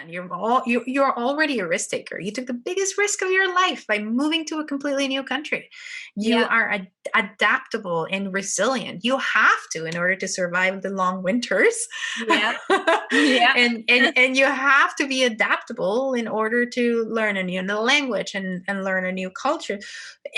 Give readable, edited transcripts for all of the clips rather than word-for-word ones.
can. You're already a risk taker. You took the biggest risk of your life by moving to a completely new country. You Yeah. are adaptable and resilient. You have to in order to survive the long winters. Yeah. Yeah. And you have to be adaptable in order to learn a new language and learn a new culture.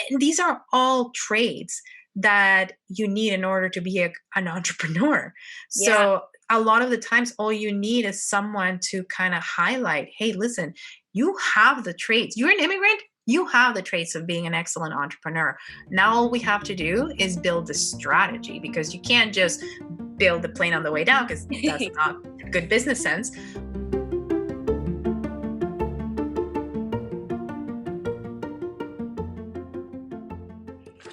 And these are all traits that you need in order to be an entrepreneur. Yeah. So a lot of the times, all you need is someone to kind of highlight, hey, listen, you have the traits. You're an immigrant. You have the traits of being an excellent entrepreneur. Now, all we have to do is build the strategy, because you can't just build the plane on the way down, because that's not good business sense.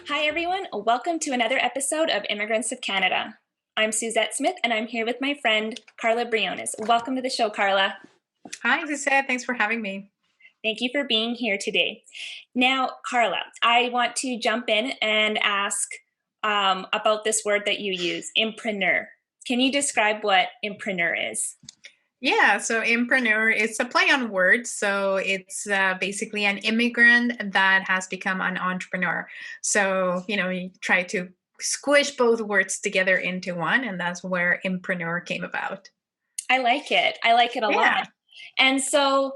Hi, everyone. Welcome to another episode of Immigrants of Canada. I'm Suzette Smith, and I'm here with my friend, Karla Briones. Welcome to the show, Karla. Hi, Suzette. Thanks for having me. Thank you for being here today. Now, Karla, I want to jump in and ask about this word that you use, immpreneur. Can you describe what immpreneur is? Yeah, so immpreneur, it's a play on words. So it's basically an immigrant that has become an entrepreneur. So, you try to squish both words together into one, and that's where immpreneur came about. I like it. I like it a Yeah. lot. And so,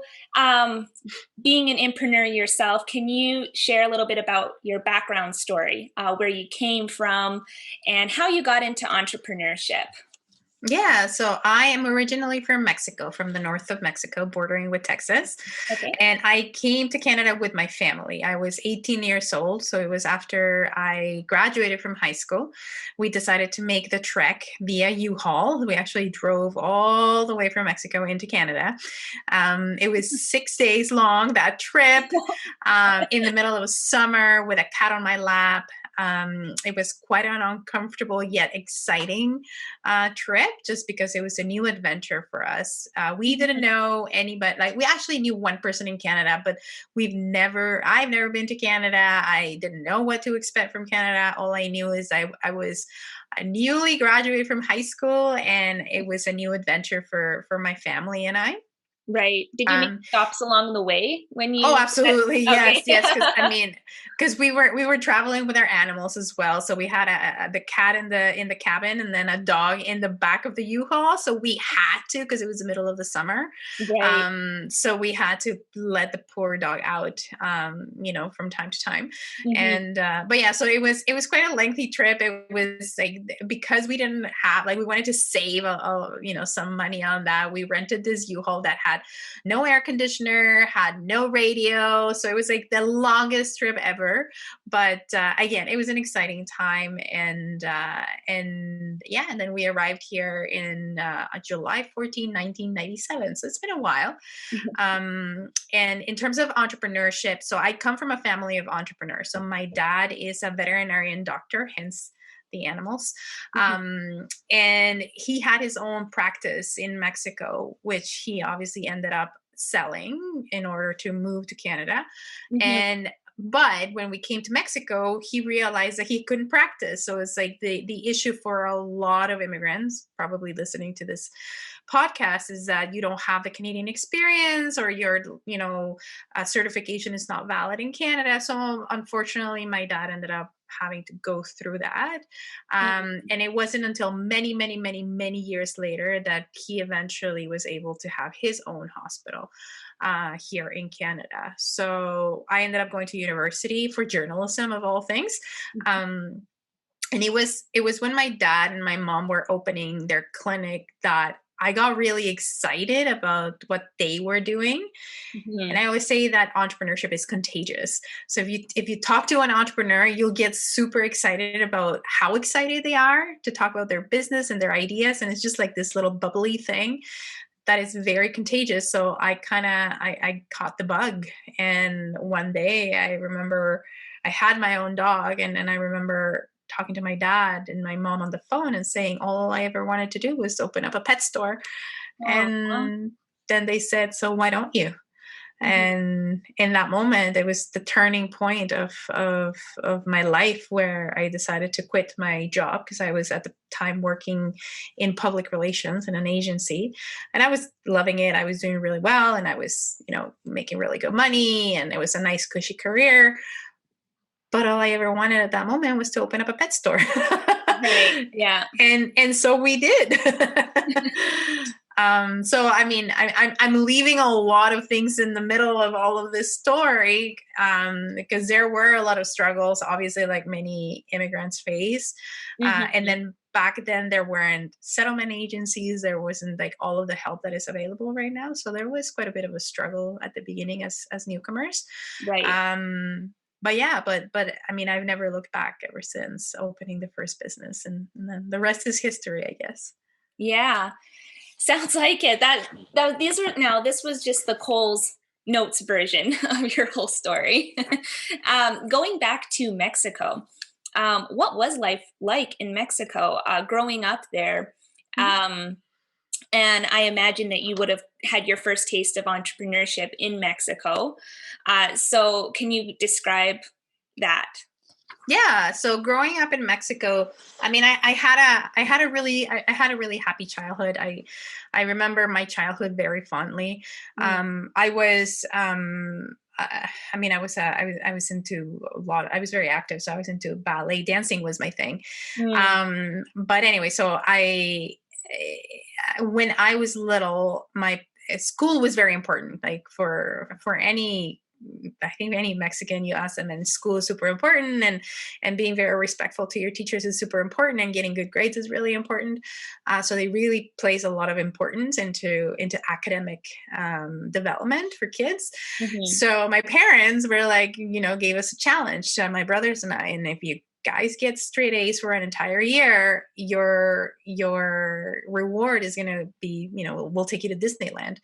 being an immpreneur yourself, can you share a little bit about your background story, where you came from, and how you got into entrepreneurship? Yeah, so I am originally from Mexico, from the north of Mexico, bordering with Texas. Okay. And I came to Canada with my family. I was 18 years old. So it was after I graduated from high school. We decided to make the trek via U-Haul. We actually drove all the way from Mexico into Canada. It was 6 days long, that trip, in the middle of summer with a cat on my lap. It was quite an uncomfortable yet exciting trip, just because it was a new adventure for us. We didn't know anybody. Like, we actually knew one person in Canada, but I've never been to Canada. I didn't know what to expect from Canada. All I knew is I was a newly graduated from high school, and it was a new adventure for my family and I. Right. Did you make Um, stops along the way when Oh, you absolutely. Yes, Okay. yes. Because we were traveling with our animals as well. So we had the cat in the cabin, and then a dog in the back of the U-Haul. So we had to, because it was the middle of the summer. Right. So we had to let the poor dog out, from time to time. Mhm. And but yeah, so it was quite a lengthy trip. It was like, because we didn't have, like, we wanted to save some money on that. We rented this U-Haul that had no air conditioner, had no radio. So it was like the longest trip ever. But again, it was an exciting time. And yeah, and then we arrived here in July 14, 1997. So it's been a while. Mhm. And in terms of entrepreneurship, so I come from a family of entrepreneurs. So my dad is a veterinarian doctor, hence the animals. Mhm. And he had his own practice in Mexico, which he obviously ended up selling in order to move to Canada. Mhm. But when we came to Mexico, he realized that he couldn't practice. So it's like the issue for a lot of immigrants probably listening to this podcast is that you don't have the Canadian experience, or your certification is not valid in Canada. So unfortunately, my dad ended up having to go through that. Mhm. And it wasn't until many, many, many, many years later that he eventually was able to have his own hospital here in Canada. So I ended up going to university for journalism, of all things. Um, and it was when my dad and my mom were opening their clinic that I got really excited about what they were doing. And Mhm. I always say that entrepreneurship is contagious. So if you talk to an entrepreneur, you'll get super excited about how excited they are to talk about their business and their ideas, and it's just like this little bubbly thing that is very contagious. So I caught the bug. And one day I remember I had my own dog, and I remember talking to my dad and my mom on the phone and saying all I ever wanted to do was open up a pet store. Aw. And then they said, so why don't you? Mhm. And in that moment, it was the turning point of my life, where I decided to quit my job, because I was at the time working in public relations in an agency, and I was loving it. I was doing really well, and I was, making really good money, and it was a nice cushy career. But all I ever wanted at that moment was to open up a pet store. Right. Yeah. And so we did. So I mean, I'm leaving a lot of things in the middle of all of this story, because there were a lot of struggles, obviously, like many immigrants face. And Mhm. then back then, there weren't settlement agencies. There wasn't like all of the help that is available right now. So there was quite a bit of a struggle at the beginning as newcomers. Right. Um, but yeah, but I mean, I've never looked back ever since opening the first business, and then the rest is history, I guess. Yeah. Sounds like it. That these were now this was just the Cole's notes version of your whole story. Going back to Mexico, what was life like in Mexico growing up there? Mhm. Um, and I imagine that you would have had your first taste of entrepreneurship in Mexico. So, can you describe that? Yeah. So growing up in Mexico, I mean, I had a really happy childhood. I remember my childhood very fondly. Mm, I was, I mean, I was into a lot. I was very active, so I was into ballet. Dancing was my thing. mm, But anyway, so when I was little, my school was very important. Like for any, I think any Mexican, you ask them, and school is super important, and being very respectful to your teachers is super important, and getting good grades is really important. So they really place a lot of importance into academic development for kids. mhm. So my parents were like, gave us a challenge to my brothers and I, and if you guys get straight A's for an entire year, your reward is going to be, we'll take you to Disneyland.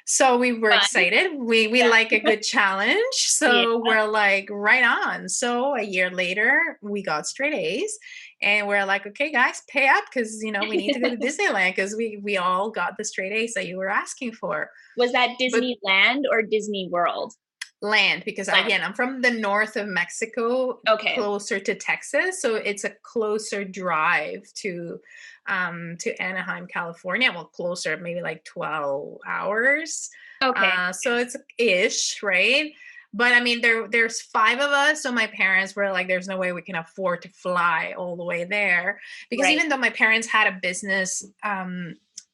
So we were Fun. excited. We Yeah. like a good challenge. Yeah. So we're like, right on. So a year later, we got straight A's, and we're like, okay, guys, pay up, because we need to go to Disneyland, because we all got the straight A's that you were asking for. Was that But Disneyland or Disney World? land, because Land. again, I'm from the north of Mexico, Okay. closer to Texas, so it's a closer drive to Anaheim, California. Well, closer, maybe like 12 hours. Okay. So it's ish, right? But I mean, there's five of us, so my parents were like, "There's no way we can afford to fly all the way there," because Right. even though my parents had a business,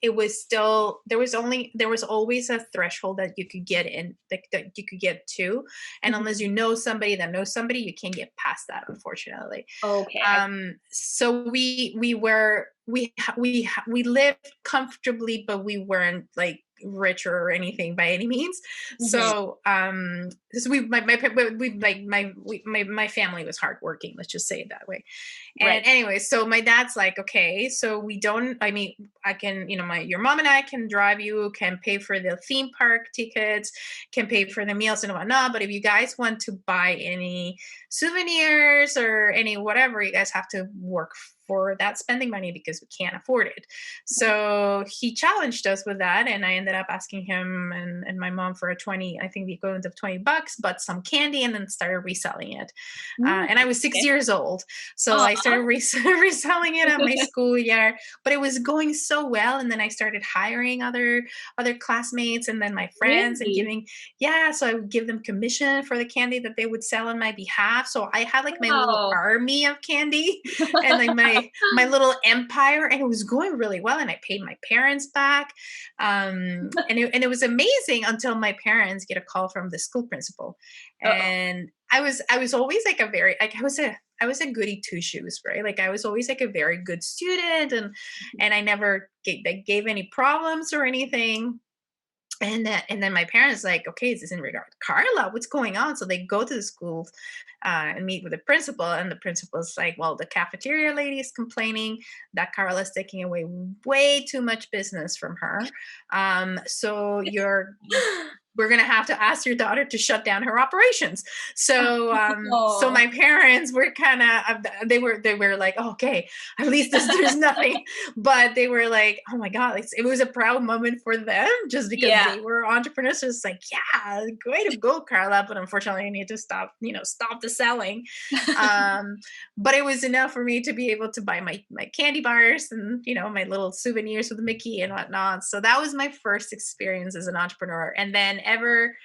it was still, there was always a threshold that you could get in, that you could get to, and unless Mhm. you know somebody that knows somebody, you can't get past that, unfortunately. Okay. So we lived comfortably, but we weren't like rich or anything by any means. Mhm. So we my pa- we like my family was hardworking, let's just say it that way. Right. And anyway, so my dad's like, okay, so we don't, I mean, I can, your mom and I can drive you, can pay for the theme park tickets, can pay for the meals and whatnot. But if you guys want to buy any souvenirs or any whatever, you guys have to work for that spending money, because we can't afford it. So he challenged us with that. And I ended up asking him and my mom for a 20, I think the equivalent of $20, but some candy, and then started reselling it. Mm, And I was six okay. years old. So I Aw. started reselling it at my school year, but it was going so well. And then I started hiring other classmates and then my friends, and Really? giving, yeah. So I would give them commission for the candy that they would sell on my behalf. So I had like my little Wow. army of candy and like my little empire, and it was going really well. And I paid my parents back, and it was amazing until my parents get a call from the school principal, Uh-oh. and I was always like a very, like I was a goody two shoes, right? Like I was always like a very good student, and I never gave any problems or anything. And then my parents like, okay, is this in regard to Karla? What's going on? So they go to the school and meet with the principal, and the principal's like, well, the cafeteria lady is complaining that Karla's taking away way too much business from her. So we're going to have to ask your daughter to shut down her operations. So, so Oh, my parents were kind of, they were like, oh, okay, at least there's nothing, but they were like, oh my God, like, it was a proud moment for them just because yeah. they were entrepreneurs. So it's like, yeah, way to go, Carla. But unfortunately I need to stop, stop the selling. Um, but it was enough for me to be able to buy my candy bars and, my little souvenirs with Mickey and whatnot. So that was my first experience as an entrepreneur. And then ever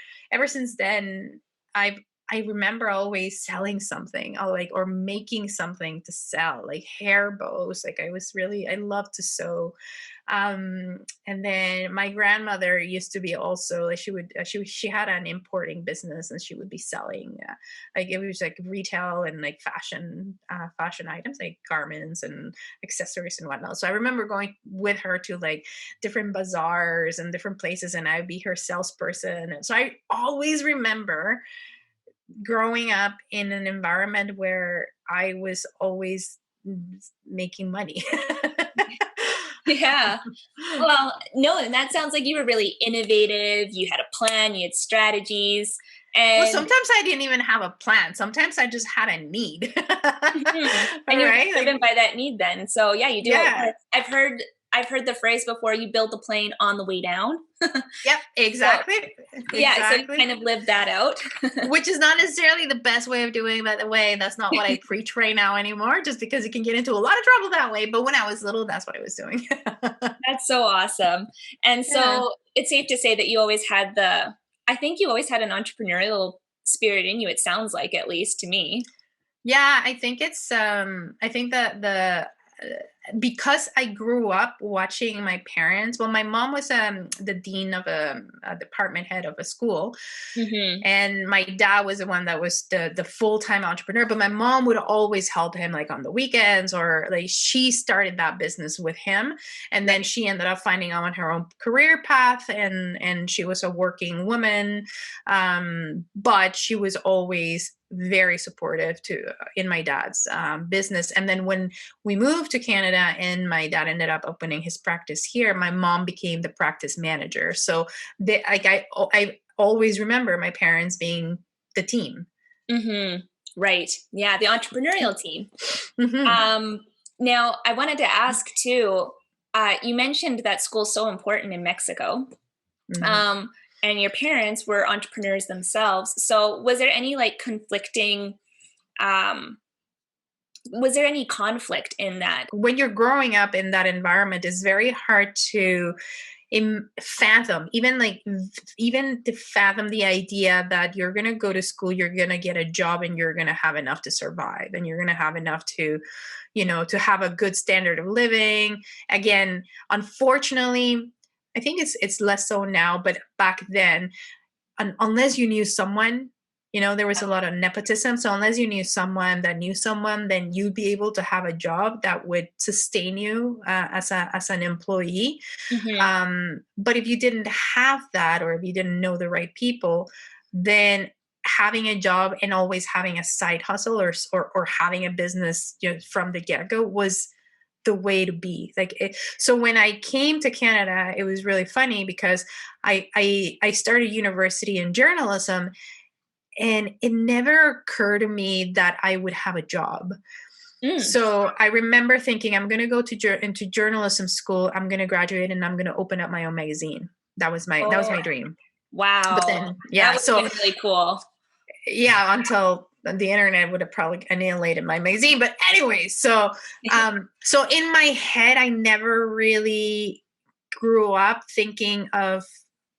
since then, I've I remember always selling something, or making something to sell, like hair bows. Like I loved to sew. And then my grandmother used to be also like she had an importing business, and she would be selling like it was like retail and like fashion items like garments and accessories and whatnot. So I remember going with her to like different bazaars and different places, and I'd be her salesperson. And so I always remember growing up in an environment where I was always making money. Yeah. Well, no, and that sounds like you were really innovative. You had a plan, you had strategies, Well, and sometimes I didn't even have a plan. Sometimes I just had a need. mhm, All and you're right? driven Like, by that need then. So yeah, you do it yeah. once. I've heard the phrase before, you build the plane on the way down. Yep, So exactly. yeah, so you Exactly. kind of lived that out. Which is not necessarily the best way of doing it, by the way. That's not what I preach right now anymore, just because you can get into a lot of trouble that way. But when I was little, that's what I was doing. That's so awesome. And Yeah. so it's safe to say that you always had I think you always had an entrepreneurial spirit in you, it sounds like, at least to me. Yeah, I think that because I grew up watching my parents. Well, my mom was the dean of a department head of a school, Mhm. and my dad was the one that was the full-time entrepreneur. But my mom would always help him like on the weekends, or like she started that business with him, and then Right. she ended up finding out on her own career path, and she was a working woman, but she was always very supportive to in my dad's business. And then when we moved to Canada and my dad ended up opening his practice here, my mom became the practice manager. So I always remember my parents being the team. Mhm. Right. Yeah, the entrepreneurial team. Hmm. Um, Now I wanted to ask too, you mentioned that school's so important in Mexico. Hmm. Um, and your parents were entrepreneurs themselves. So was there any like conflicting um was there any conflict in that? When you're growing up in that environment, it's very hard to fathom, even to fathom the idea that you're going to go to school, you're going to get a job, and you're going to have enough to survive, and you're going to have enough to, to have a good standard of living. Again, unfortunately, I think it's less so now, but back then, unless you knew someone, there was a lot of nepotism. So unless you knew someone that knew someone, then you'd be able to have a job that would sustain you as an employee. Mhm. But if you didn't have that, or if you didn't know the right people, then having a job and always having a side hustle, or having a business, from the get-go, was the way to be. So when I came to Canada, it was really funny because I started university in journalism, and it never occurred to me that I would have a job. Mm. So I remember thinking, I'm going to go into journalism school. I'm going to graduate, and I'm going to open up my own magazine. That was Oh, my dream. But wow. then, That yeah, would have so been really cool. yeah, until the internet would have probably annihilated my magazine. But anyway, so in my head, I never really grew up thinking of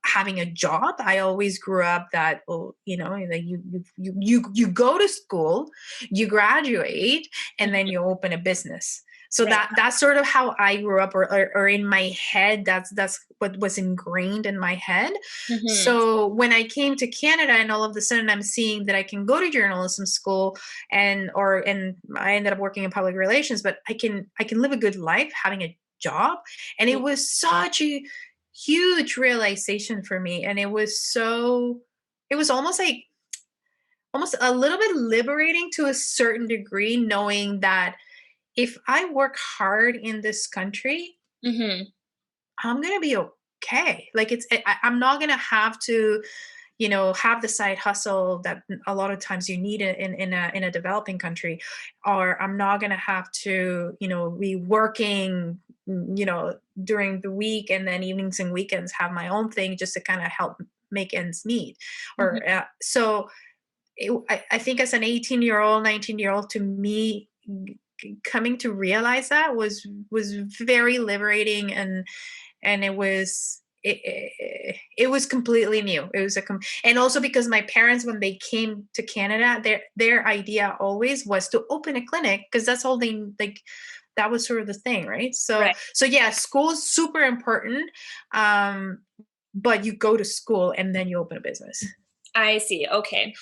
having a job. I always grew up that, well, like you go to school, you graduate, and then Mhm. you open a business. So Right. that's sort of how I grew up, or in my head, that's what was ingrained in my head. Mhm. So when I came to Canada, and all of a sudden I'm seeing that I can go to journalism school, and I ended up working in public relations, but I can live a good life having a job. And Yeah. it was such a huge realization for me. And it was almost a little bit liberating to a certain degree, knowing that if I work hard in this country, Mhm. I'm going to be okay. Like I'm not gonna have to, have the side hustle that a lot of times you need in a developing country, or I'm not gonna have to, be working, during the week and then evenings and weekends have my own thing just to kind of help make ends meet. Mhm. Or so I think as an 18-year-old, 19-year-old, to me, coming to realize that was very liberating, and it was completely new. It was and also because my parents, when they came to Canada, their idea always was to open a clinic, because that's all they like. That was sort of the thing, right? So Right. so yeah, school is super important, um, but you go to school and then you open a business. I see. Okay.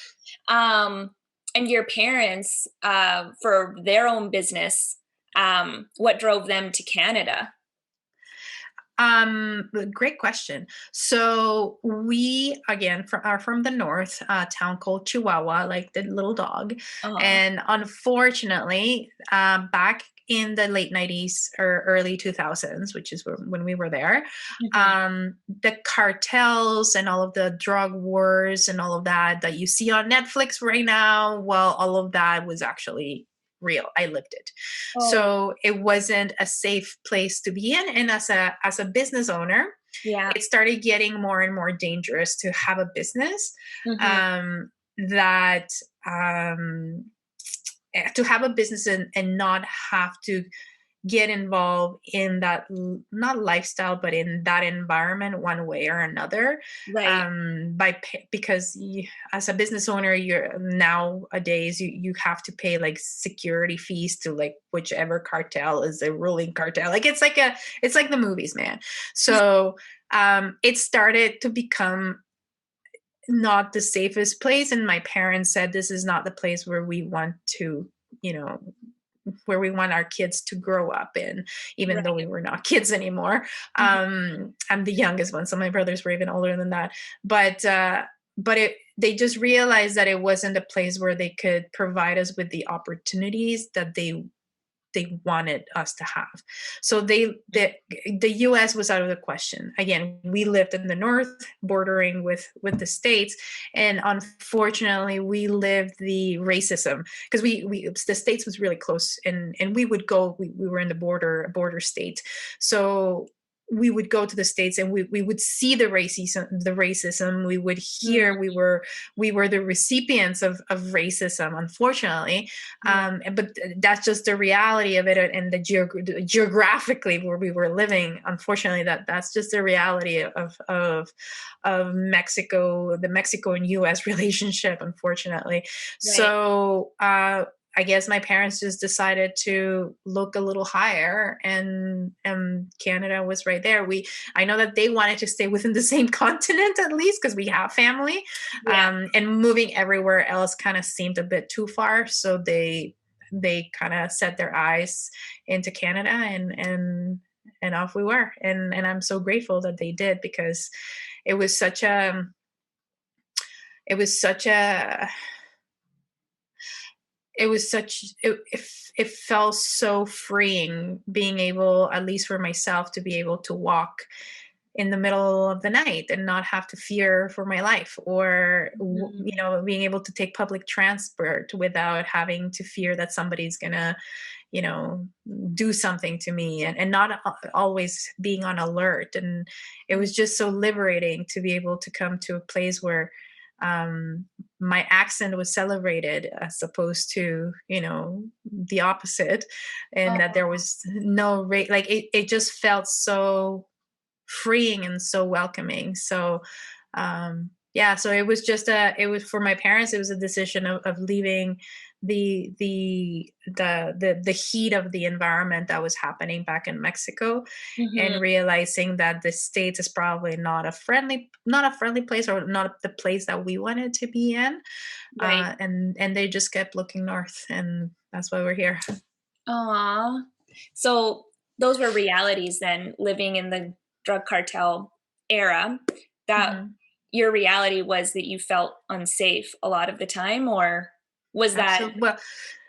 Um, and your parents, for their own business, what drove them to Canada? Great question. So we again are from the north, town called Chihuahua, like the little dog. Uh-huh. And unfortunately, back in the late 90s or early 2000s, which is when we were there, Mhm. the cartels and all of the drug wars and all of that you see on Netflix right now, well, all of that was actually real. I lived it. Oh, So it wasn't a safe place to be in. And as a business owner, yeah. it started getting more and more dangerous to have a business, Mhm. that to have a business and not have to get involved in that, not lifestyle, but in that environment one way or another, Right. because as a business owner, you're nowadays you have to pay like security fees to like whichever cartel is the ruling cartel. Like it's like the movies, man. So it started to become not the safest place, and my parents said this is not the place where we want to, you know where we want our kids to grow up in, even though we Right. were not kids anymore. Mhm. I'm the youngest one, so my brothers were even older than that. But they just realized that it wasn't a place where they could provide us with the opportunities that they wanted us to have. So the US was out of the question. Again, we lived in the north, bordering with the states, and unfortunately we lived the racism, because we the states was really close, and we would go, we were in the border state. So we would go to the states, and we would see the racism. We would Mm, hear, we were the recipients of racism, unfortunately. yeah. But that's just the reality of it, and geographically where we were living. Unfortunately, that's just the reality of Mexico, the Mexico and U.S. relationship. Unfortunately, Right. so I guess my parents just decided to look a little higher, and Canada was right there. I know that they wanted to stay within the same continent, at least because we have family, Yeah. and moving everywhere else kind of seemed a bit too far. So they kind of set their eyes into Canada, and off we were. And I'm so grateful that they did, because it was such a it was such a it was such it felt so freeing, being able, at least for myself, to be able to walk in the middle of the night and not have to fear for my life, or Mhm. being able to take public transport without having to fear that somebody's gonna, you know do something to me, and not always being on alert. And it Mm. was just so liberating to be able to come to a place where, my accent was celebrated, as opposed to, the opposite, and that there Oh, was no rate. Like it just felt so freeing and so welcoming. So yeah, so it was, for my parents, it was a decision of leaving the heat of the environment that was happening back in Mexico, mhm. and realizing that the States is probably not a friendly place, or not the place that we wanted to be in. Right. And they just kept looking north, and that's why we're here. Aw. So those were realities then, living in the drug cartel era, that Mhm. your reality was that you felt unsafe a lot of the time, or was that Absolutely.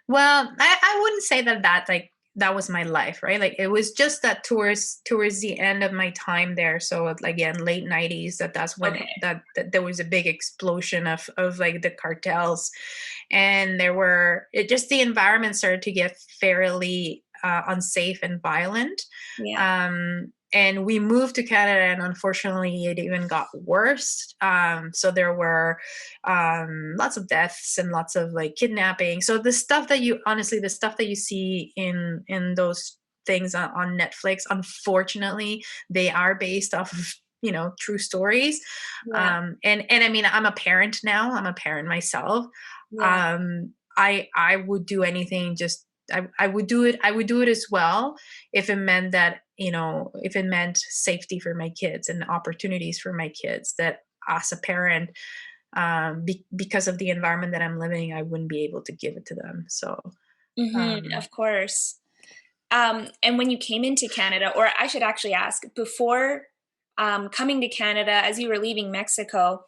Well, I wouldn't say that like that was my life, right? Like it was just that towards the end of my time there. So again, late 90s, that's when Okay. that there was a big explosion of like the cartels, and just the environment started to get fairly unsafe and violent. Yeah. And we moved to Canada, and unfortunately, it even got worse. So there were lots of deaths and lots of like kidnapping. So the stuff that the stuff that you see in those things on Netflix, unfortunately, they are based off of true stories. Yeah. And I mean, I'm a parent now. I'm a parent myself. Yeah. I would do anything. I would do it. I would do it as well if it meant that, if it meant safety for my kids and opportunities for my kids, that as a parent, because of the environment that I'm living, I wouldn't be able to give it to them. So, Of course. And when you came into Canada, or I should actually ask, before coming to Canada, as you were leaving Mexico,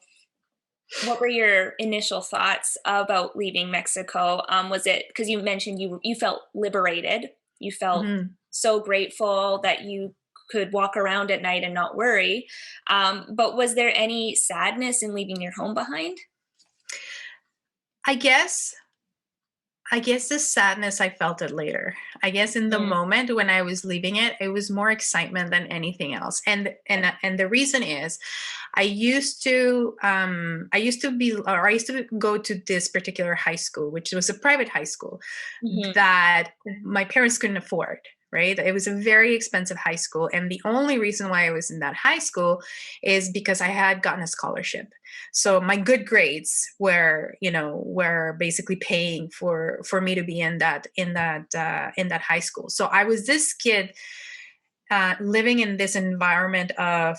what were your initial thoughts about leaving Mexico? Was it because you mentioned you felt liberated, you felt mhm. so grateful that you could walk around at night and not worry, but was there any sadness in leaving your home behind? I guess I guess the sadness, I felt it later. I guess in the Mm, moment when I was leaving it, it was more excitement than anything else. And the reason is, I used to go to this particular high school, which was a private high school mhm. that my parents couldn't afford. Right, it was a very expensive high school, and the only reason why I was in that high school is because I had gotten a scholarship. So my good grades were basically paying for me to be in that high school. So I was this kid living in this environment of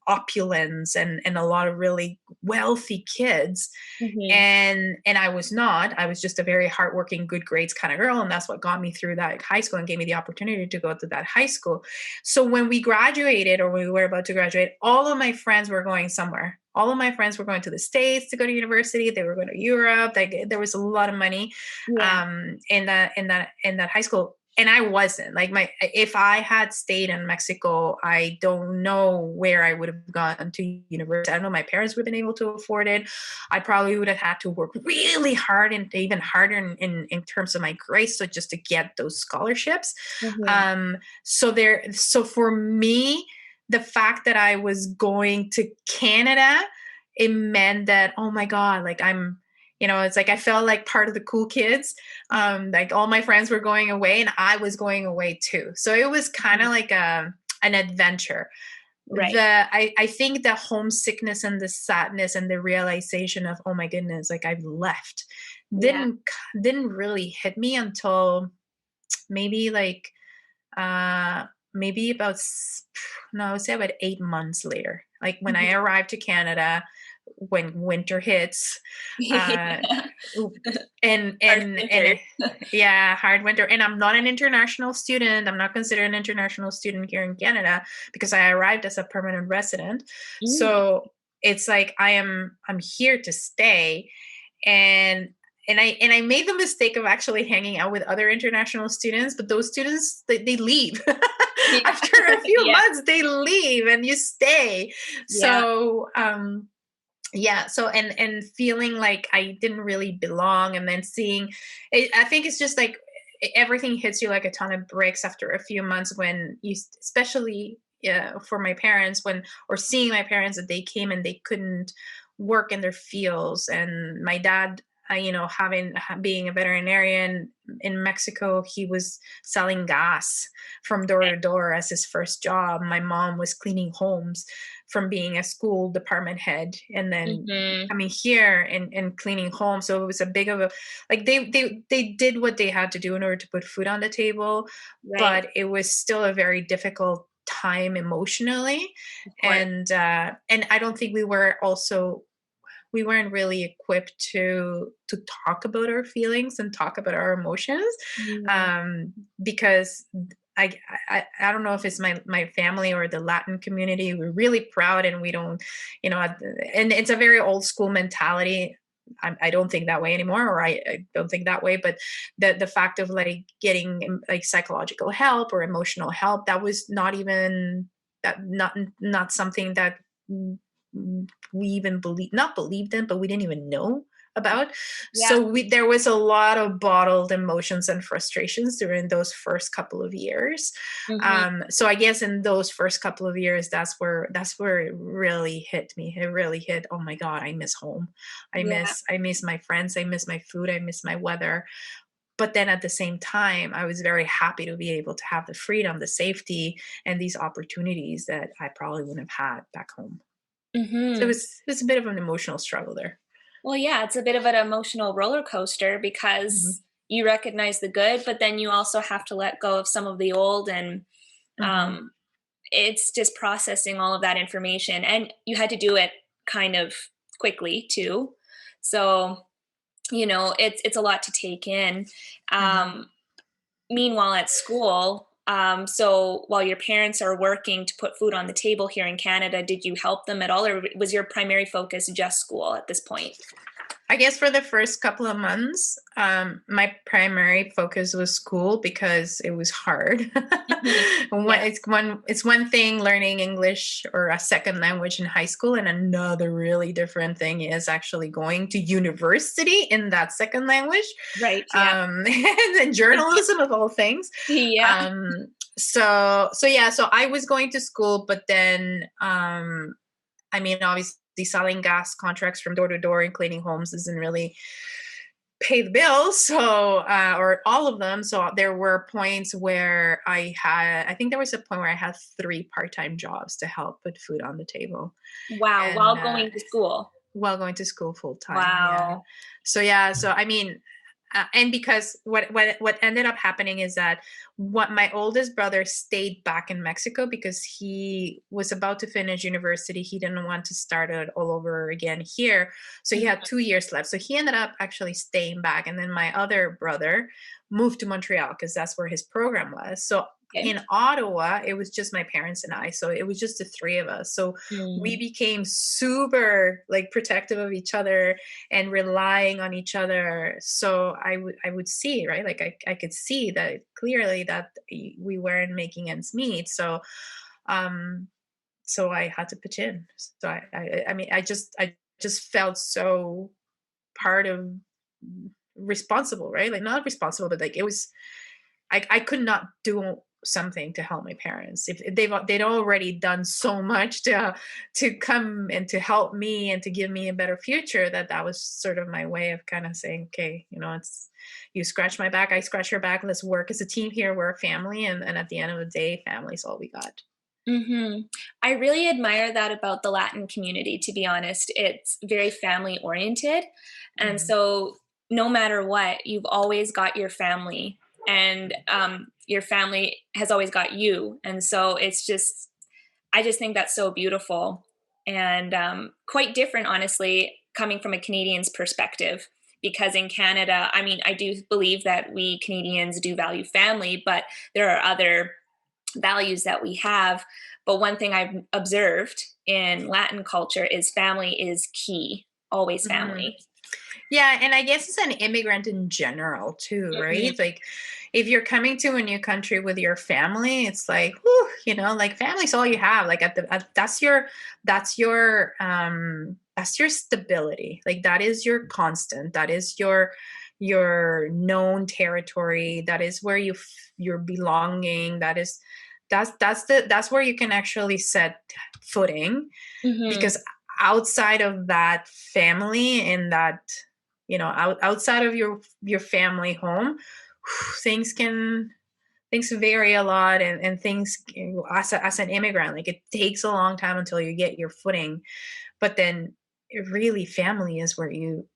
opulence and a lot of really wealthy kids. Mhm. And I was just a very hardworking, good grades kind of girl, and that's what got me through that high school and gave me the opportunity to go to that high school. So when we graduated, or we were about to graduate, all of my friends were going somewhere. All of my friends were going to the States to go to university. They were going to Europe. Like, there was a lot of money Yeah. in that high school, and I wasn't. Like, if I had stayed in Mexico, I don't know where I would have gone to university. I don't know, my parents would have been able to afford it. I probably would have had to work really hard, and even harder in terms of my grades, so just to get those scholarships. Mhm. So for me, the fact that I was going to Canada, it meant that, oh my God, like it's like I felt like part of the cool kids. Like, all my friends were going away, and I was going away too. So it was kind Mhm. of like an adventure. Right. I think the homesickness and the sadness and the realization of, oh my goodness, like, I've left, Yeah. didn't didn't really hit me until maybe like maybe no, I would say about 8 months later, like when I Mhm. arrived to Canada, when winter hits. uh Yeah. Harsh and winters. yeah, hard winter. And I'm not an international student. I'm not considered an international student here in Canada, because I arrived as a permanent resident. Mm. So it's like I'm here to stay. And and I made the mistake of actually hanging out with other international students, but those students, they leave. Yeah. After a few Yeah. months, they leave and you stay. Yeah. So yeah, so and feeling like I didn't really belong, and then seeing it, I think it's just like everything hits you like a ton of bricks after a few months, when especially, yeah, for my parents, when or seeing my parents, that they came and they couldn't work in their fields. And my dad, being a veterinarian in Mexico, he was selling gas from door to door as his first job. My mom was cleaning homes from being a school department head, and then Mhm. coming here and cleaning homes. So it was a big of a, like, they did what they had to do in order to put food on the table, Right. but it was still a very difficult time emotionally. Of course. And I don't think we weren't really equipped to talk about our feelings and talk about our emotions, Mm. um, because I don't know if it's my family or the Latin community. We're really proud, and we don't, and it's a very old school mentality. I don't think that way anymore, or I don't think that way. But the fact of like getting like psychological help or emotional help, that was not even that not something that we even not believed in, but we didn't even know about. Yeah. So there was a lot of bottled emotions and frustrations during those first couple of years. Hmm. So I guess in those first couple of years, that's where it really hit me. It really hit. Oh my God, I miss home. Yeah. I miss my friends. I miss my food. I miss my weather. But then at the same time, I was very happy to be able to have the freedom, the safety, and these opportunities that I probably wouldn't have had back home. So Hmm. it was a bit of an emotional struggle there. Well, yeah, it's a bit of an emotional roller coaster Hmm. because you recognize the good, but then you also have to let go of some of the old, and Hmm. um, it's just processing all of that information. And you had to do it kind of quickly too. So, it's a lot to take in. Hmm. Um, Meanwhile, at school, so while your parents are working to put food on the table here in Canada, did you help them at all, or was your primary focus just school at this point? I guess for the first couple of months, my primary focus was school because it was hard. Mhm. Yeah. It's one thing learning English or a second language in high school, and another really different thing is actually going to university in that second language, Right. Yeah. and journalism of all things. Yeah. So yeah, so I was going to school, but then I mean, obviously, selling gas contracts from door to door and cleaning homes doesn't really pay the bills. So, or all of them. So, there were points where I think there was a point where I had 3 part-time jobs to help put food on the table. Wow. And While going to school. while going to school full time. Yeah. Wow. So yeah. So I mean, and because what ended up happening is that what my oldest brother stayed back in Mexico because he was about to finish university. He didn't want to start it all over again here. So he had Mhm. 2 years left. So he ended up actually staying back. And then my other brother moved to Montreal because that's where his program was. So Okay. in Ottawa, it was just my parents and I. So it was just the three of us. So we Mm. became super like protective of each other and relying on each other. So I would see, right, like I could see that clearly that we weren't making ends meet. So um so I had to pitch in. So I mean I just felt so part of responsible, right, like not responsible, but like it was I could not do something to help my parents if they'd already done so much to come and to help me and to give me a better future, that was sort of my way of kind of saying, okay, it's you scratch my back, I scratch your back, let's work as a team here, we're a family, and at the end of the day, family's all we got. Hmm. I really admire that about the Latin community, to be honest. It's very family oriented. And Mhm. so, no matter what, you've always got your family, and your family has always got you. And so, I just think that's so beautiful, and quite different, honestly, coming from a Canadian's perspective. Because in Canada, I mean, I do believe that we Canadians do value family, but there are other values that we have. But one thing I've observed in Latin culture is family is key, always Mhm. family. Yeah, and I guess as an immigrant in general too, Mhm. right? Like if you're coming to a new country with your family, it's like, whew, like family's all you have. Like that's your stability. Like that is your constant. That is your known territory. That is where you're belonging. That's where you can actually set footing, Mhm. because outside of that family and that outside of your family home, things can things vary a lot, and things as an immigrant, like it takes a long time until you get your footing. But then really family is where you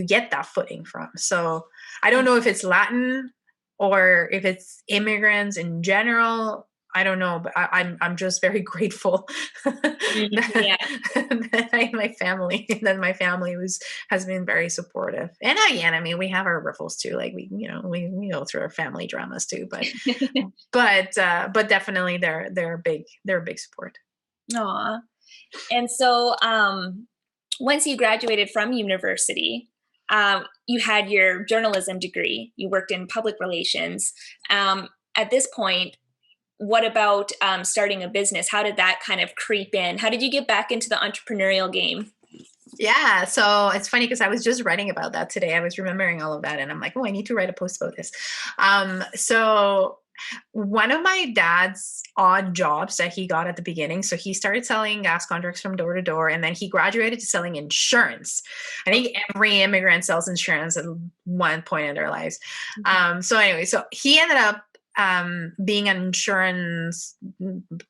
get that footing from. So I don't know if it's Latin or if it's immigrants in general. I don't know, but I'm just very grateful Mhm. that, Yeah. that my family has been very supportive. And again, I mean, we have our riffles too. Like we go through our family dramas too, but definitely they're a big support. Aw. And so, once you graduated from university, you had your journalism degree. You worked in public relations. At this point, what about starting a business? How did that kind of creep in? How did you get back into the entrepreneurial game? Yeah, so it's funny because I was just writing about that today. I was remembering all of that, and I'm like, oh, I need to write a post about this. So one of my dad's odd jobs that he got at the beginning, so he started selling gas contracts from door to door, and then he graduated to selling insurance. I think every immigrant sells insurance at one point in their lives. So anyway, so he ended up being an insurance,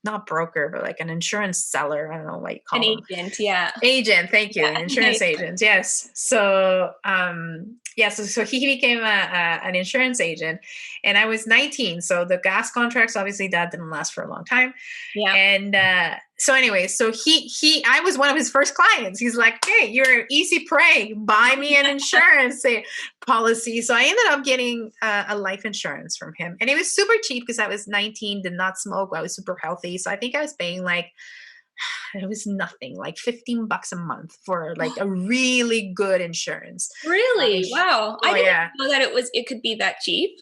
not broker, but like an insurance seller. I don't know what you An call them. agent, yeah. Agent, thank you. Yeah. An insurance agent. Yes. So so he became an insurance agent, and I was 19. So the gas contracts, obviously that didn't last for a long time. Yeah. And so anyway, so I was one of his first clients. He's like, hey, you're easy prey. Buy me an insurance policy. So I ended up getting a life insurance from him. And it was super cheap because I was 19, did not smoke. I was super healthy. So I think I was paying like, it was nothing, like $15 a month for like a really good insurance. Really? Wow. I didn't Yeah. know that it could be that cheap.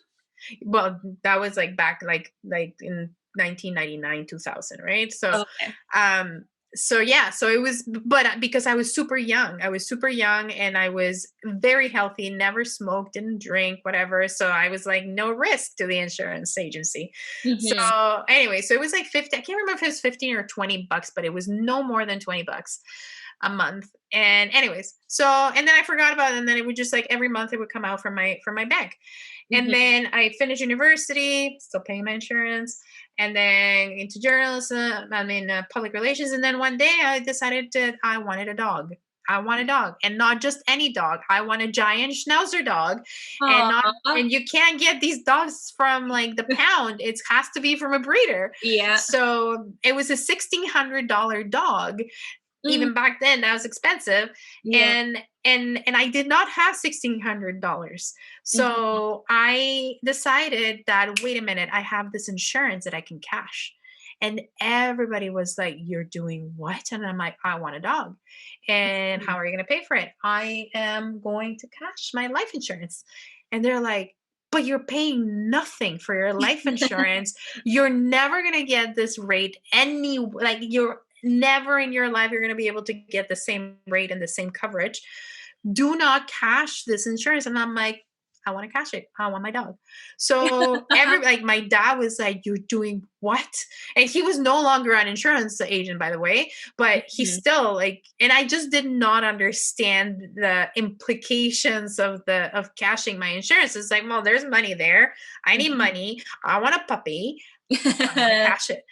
Well, that was like back like in 1999, 2000, right? So Okay. so yeah, so it was, but because I was super young, and I was very healthy, never smoked, didn't drink, whatever. So I was like no risk to the insurance agency. Mhm. So anyway, so it was like 50, I can't remember if it was 15 or $20, but it was no more than $20 a month. And anyways, so and then I forgot about it, and then it would just like every month it would come out from my bank. And Mhm. then I finished university, still paying my insurance, and then into journalism, public relations. And then one day I decided that I wanted a dog. I want a dog, and not just any dog. I want a giant schnauzer dog, and not Aw. and you can't get these dogs from like the pound. It has to be from a breeder. Yeah. So it was a $1,600 dog. Mm. Even back then that was expensive, Yeah. and I did not have $1,600. Mhm. So I decided that, wait a minute, I have this insurance that I can cash. And everybody was like, you're doing what? And I'm like, I want a dog. And how are you going to pay for it? I am going to cash my life insurance. And they're like, but you're paying nothing for your life insurance. You're never going to get this rate like you're never in your life you're going to be able to get the same rate and the same coverage. Do not cash this insurance. And I'm like, I want to cash it. I want my dog. So like my dad was like, you're doing what? And he was no longer an insurance agent, by the way, but he Mhm. still like, and I just did not understand the implications of cashing my insurance. It's like, well, there's money there. I need Mhm. money. I want a puppy. I want to cash it.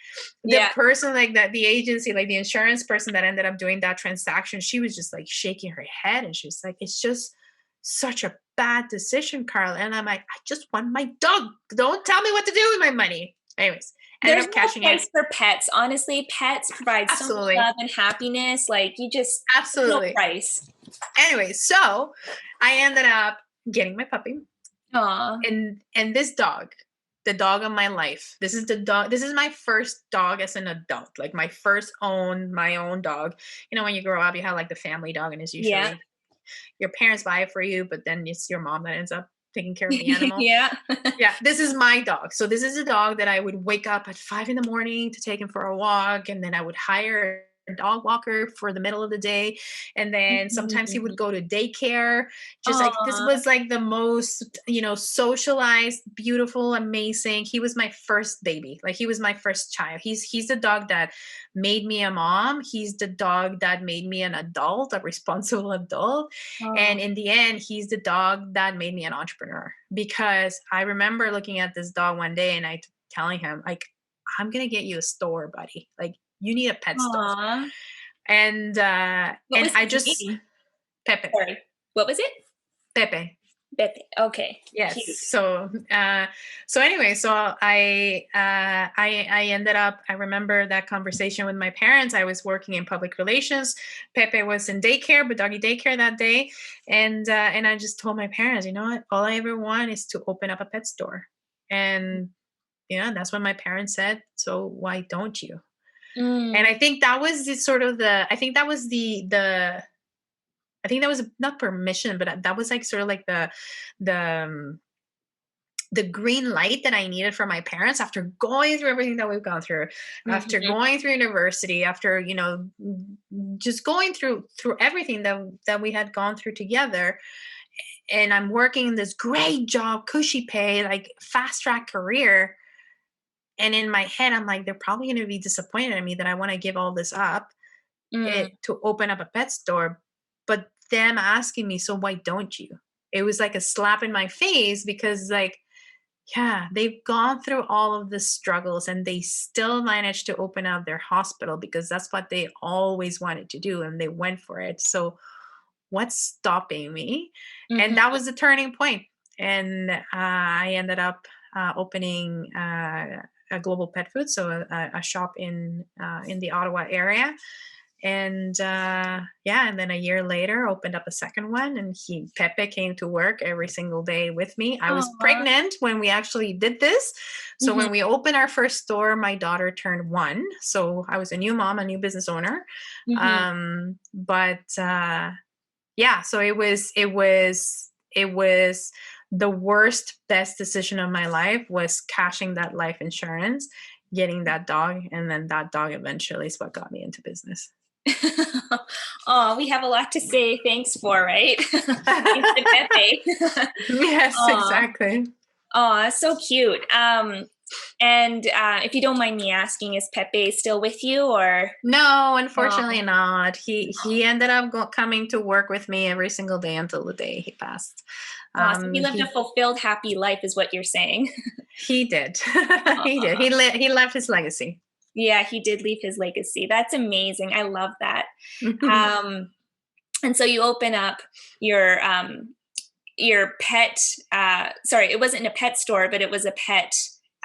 The Yeah. person like that, the agency, like the insurance person that ended up doing that transaction, she was just like shaking her head, and she was like, it's just such a bad decision, Karla. And I'm like, I just want my dog. Don't tell me what to do with my money. Anyways, ended There's up no cashing it. price for pets. Honestly, pets provide so much Absolutely. love and happiness. Like there's no Absolutely. price. Anyway, so I ended up getting my puppy, Aw. and this dog, the dog of my life. This is the dog. This is my first dog as an adult, like my own dog. You know, when you grow up, you have like the family dog, and it's Yeah. usually your parents buy it for you, but then it's your mom that ends up taking care of the animal. Yeah. Yeah, this is my dog. So this is a dog that I would wake up at 5 in the morning to take him for a walk, and then I would hire a dog walker for the middle of the day, and then sometimes he would Mhm. go to daycare. Just like this Aw. was like the most, socialized, beautiful, amazing. He was my first baby. Like he was my first child. He's the dog that made me a mom. He's the dog that made me an adult, a responsible adult. Aw. And in the end, he's the dog that made me an entrepreneur, because I remember looking at this dog one day and telling him, like, I'm going to get you a store, buddy. Like, you need a pet store. Aw. And, What was I his just, name? Pepe, Sorry. What was it? Pepe. Pepe. Okay. Yes. Cute. So anyway, so I ended up, I remember that conversation with my parents. I was working in public relations. Pepe was in daycare, but doggy daycare that day. And I just told my parents, you know what, all I ever want is to open up a pet store. And, that's what my parents said. So why don't you? And Mm. I think that was the sort of I think that was the I think that was not permission, but that was like sort of like the the green light that I needed from my parents after going through everything that we've gone through, after Mhm. going through university, after, just going through everything that we had gone through together. And I'm working in this great job, cushy pay, like fast track career. And in my head, I'm like, they're probably going to be disappointed in me that I want to give all this up Mm. to open up a pet store. But them asking me, so why don't you? It was like a slap in my face because, like, yeah, they've gone through all of the struggles and they still managed to open up their hospital because that's what they always wanted to do and they went for it. So, what's stopping me? And Mhm. that was the turning point. And I ended up opening a global pet food, so a shop in the Ottawa area. And yeah, and then a year later opened up a second one, and Pepe came to work every single day with me. I was Aw. pregnant when we actually did this, so Mhm. when we opened our first store, my daughter turned 1, so I was a new mom, a new business owner. Mhm. But yeah, so it was the worst best decision of my life was cashing that life insurance, getting that dog, and then that dog eventually is what got me into business. Oh, we have a lot to say thanks for, right? Thanks to Pepe. Yes, Aw. exactly. Aw, so cute. And if you don't mind me asking, is Pepe still with you or? No, Oh, unfortunately not. He ended up coming to work with me every single day until the day he passed. aw, so he lived a He fulfilled, happy life, is what you're saying. he did. He did. Aw. He left his legacy. Yeah, he did leave his legacy. That's amazing. I love that. Um, and so you open up your pet. Sorry, it wasn't a pet store, but it was a pet.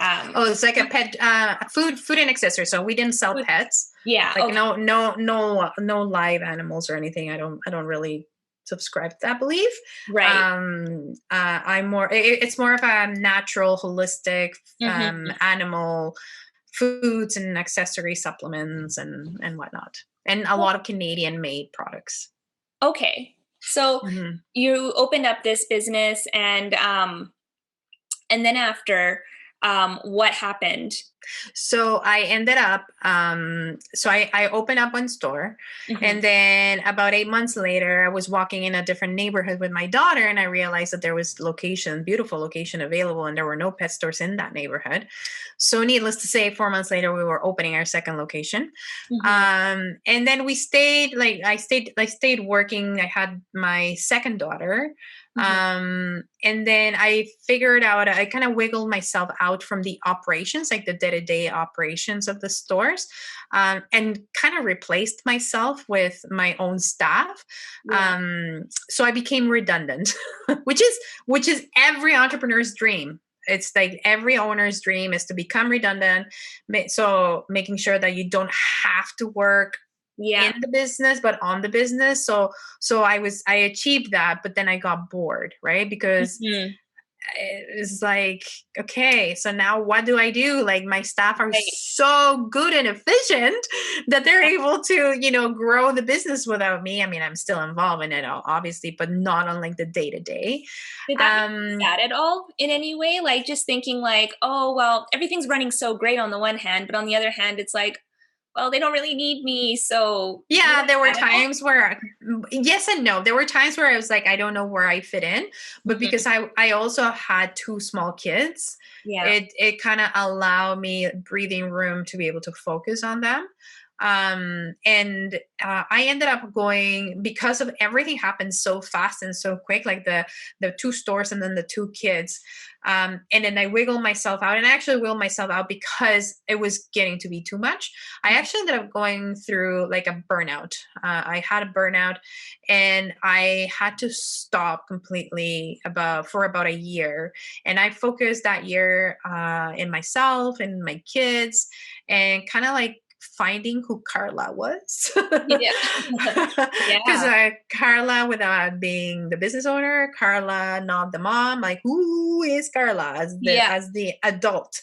Oh, it's like a Food, pet food and accessories. So we didn't sell food. pets. Yeah. Like Okay. no live animals or anything. I don't really subscribe to that belief. Right. I'm more it's more of a natural, holistic Hmm. animal foods and accessory supplements and whatnot. And a lot of Canadian made products. Okay. So Mhm. you opened up this business, and then after, what happened? So I ended up, so I opened up one store. Hmm. And then about 8 months later, I was walking in a different neighborhood with my daughter, and I realized that there was beautiful location available, and there were no pet stores in that neighborhood. So needless to say, 4 months later, we were opening our second location. Hmm. And then we stayed, like I stayed working. I had my second daughter. Hmm. And then I figured out, I kind of wiggled myself out from the operations, like the day-to-day operations of the stores, and kind of replaced myself with my own staff. Yeah. So I became redundant, which is every entrepreneur's dream. It's like every owner's dream is to become redundant. So making sure that you don't have to work in Yeah. the business but on the business. So I achieved that, but then I got bored, right? Because Hmm. it's like, okay, so now what do I do? Like, my staff are Right. so good and efficient that they're able to, grow the business without me. I mean, I'm still involved in it, obviously, but not on like the day to day. Did that make you sad at all in any way? Like just thinking like, oh, well, everything's running so great on the one hand, but on the other hand, it's like, well, they don't really need me. So was Yeah, that there were sad at all? times where, yes and no. There were times where I was like, I don't know where I fit in, but Hmm. because I also had two small kids, Yeah. it kind of allowed me breathing room to be able to focus on them. And I ended up going, because of everything happened so fast and so quick, like the two stores and then the two kids. And then I wiggled myself out, and I actually wiggled myself out because it was getting to be too much. I actually ended up going through like a burnout. I had a burnout, and I had to stop completely for about a year. And I focused that year in myself and my kids, and kind of like finding who Karla was. Yeah. Because Yeah. Karla, without being the business owner, Karla, not the mom, like, who is Karla as the Yeah. as the adult?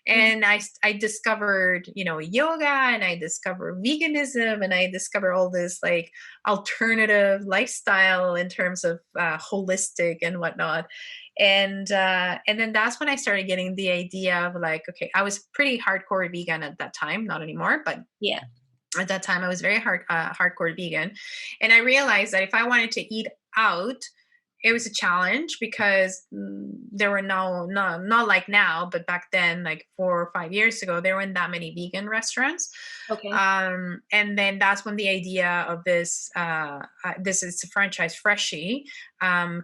Mhm. And I discovered, yoga, and I discovered veganism, and I discovered all this like alternative lifestyle in terms of holistic and whatnot. And then that's when I started getting the idea of like, okay, I was pretty hardcore vegan at that time, not anymore, but Yeah. at that time I was very hardcore vegan. And I realized that if I wanted to eat out, it was a challenge because there were not like now, but back then, like 4 or 5 years ago, there weren't that many vegan restaurants. Okay. And then that's when the idea of this is a franchise Freshie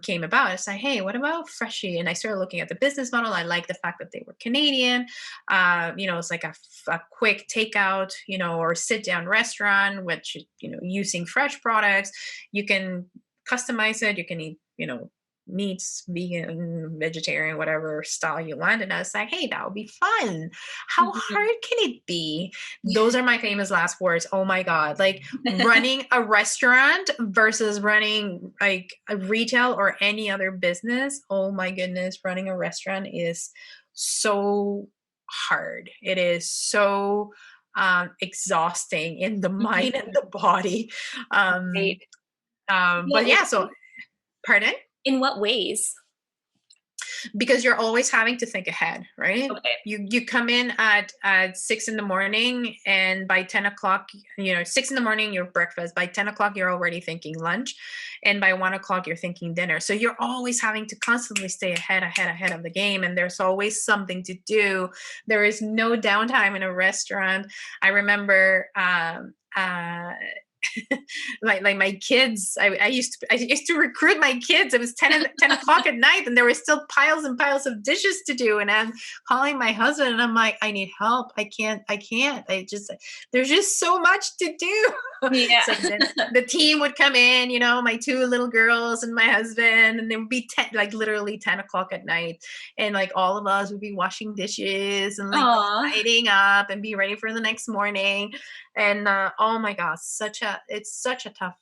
came about. It's like, hey, what about Freshie? And I started looking at the business model. I like the fact that they were Canadian. It's like a quick takeout, or sit down restaurant, which, using fresh products, you can customize it. You can eat, meats, vegan, vegetarian, whatever style you want. And I was like, hey, that would be fun. How Mhm. hard can it be? Those are my famous last words. Oh my God. Like running a restaurant versus running like a retail or any other business. Oh my goodness. Running a restaurant is so hard. It is so exhausting in the mind and the body. Right. Um, but Well, yeah, so pardon? in what ways? Because you're always having to think ahead, right? Okay. You come in at 6 in the morning, and by 10 o'clock, 6 in the morning your breakfast. By 10 o'clock you're already thinking lunch, and by 1 o'clock you're thinking dinner. So you're always having to constantly stay ahead of the game, and there's always something to do. There is no downtime in a restaurant. I remember like my kids, I used to recruit my kids. It was 10 o'clock at night, and there were still piles and piles of dishes to do, and I'm calling my husband, and I'm like, I need help. I can't there's just so much to do. Yeah. So then the team would come in, my two little girls and my husband, and it would be like literally 10 o'clock at night, and like all of us would be washing dishes and like Aw. tidying up and be ready for the next morning. And oh my gosh, it's such a tough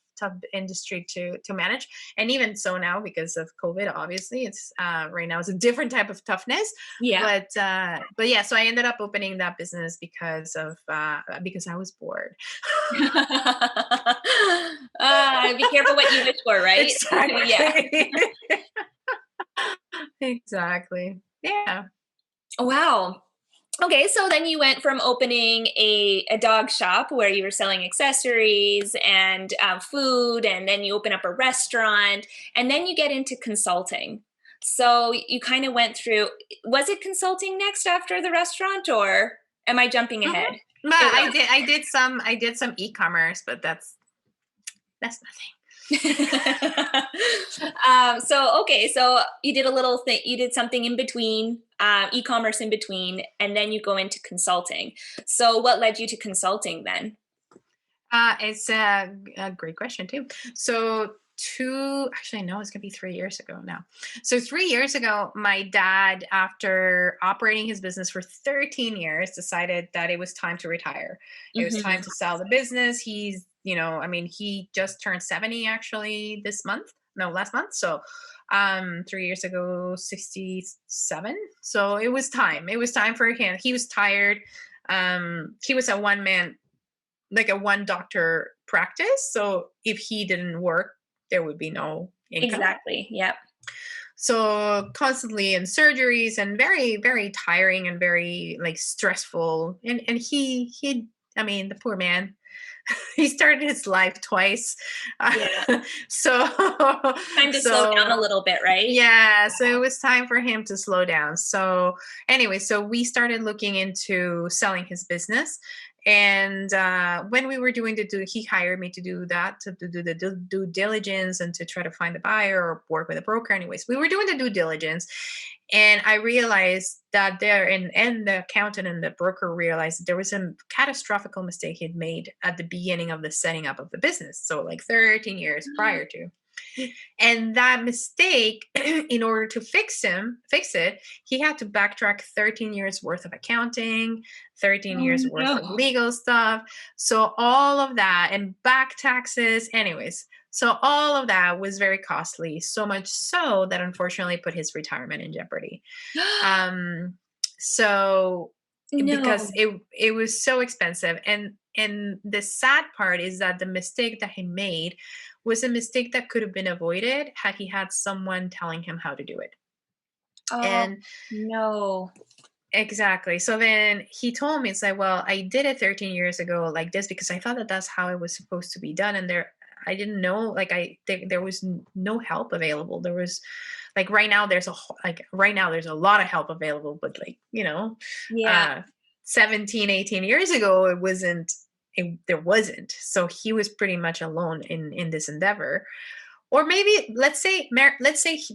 industry to manage. And even so now, because of COVID, obviously it's right now it's a different type of toughness. Yeah. But yeah, so I ended up opening that business because I was bored. Be careful what you wish for, right? Yeah. Exactly. Exactly. Yeah. Wow. Okay, so then you went from opening a dog shop where you were selling accessories and food, and then you open up a restaurant, and then you get into consulting. So you kind of went through, was it consulting next after the restaurant, or am I jumping Mhm. ahead? But It I did some e-commerce, but that's nothing. So you did a little thing, you did something in between, e-commerce in between, and then you go into consulting. So what led you to consulting then? It's a great question too. So actually, no, it's gonna be 3 years ago now. So 3 years ago, my dad, after operating his business for 13 years, decided that it was time to retire. It was time Hmm. to sell the business. He just turned 70 actually this month. No, last month. So 3 years ago, 67. So it was time. It was time for him. He was tired. He was a one man, like a one doctor practice. So if he didn't work, there would be no income. Exactly. Yep. So constantly in surgeries, and very, very tiring and very like stressful. And the poor man, he started his life twice. Yeah. So, Time to slow down a so little bit, right? yeah, so it was time for him to slow down. So anyway, so we started looking into selling his business. And when we were doing he hired me to do that, to do the due diligence and to try to find a buyer or work with a broker. Anyways, we were doing the due diligence, and I realized that and the accountant and the broker realized that there was a catastrophic mistake he'd made at the beginning of the setting up of the business. So like 13 years prior to. And that mistake, in order to fix it, he had to backtrack 13 years worth of accounting, 13 Oh years worth of no. legal stuff. So all of that, and back taxes, anyways. So all of that was very costly, so much so that unfortunately put his retirement in jeopardy. Um, so because No. it was so expensive. And the sad part is that the mistake that he made was a mistake that could have been avoided had he had someone telling him how to do it. Oh, And no. exactly. So then he told me, it's like, well, I did it 13 years ago like this because I thought that that's how it was supposed to be done. And I didn't know, like, there was no help available. There was, like, right now there's a lot of help available, but, like, Yeah. uh, 17, 18 years ago, there wasn't. So he was pretty much alone in this endeavor. Or maybe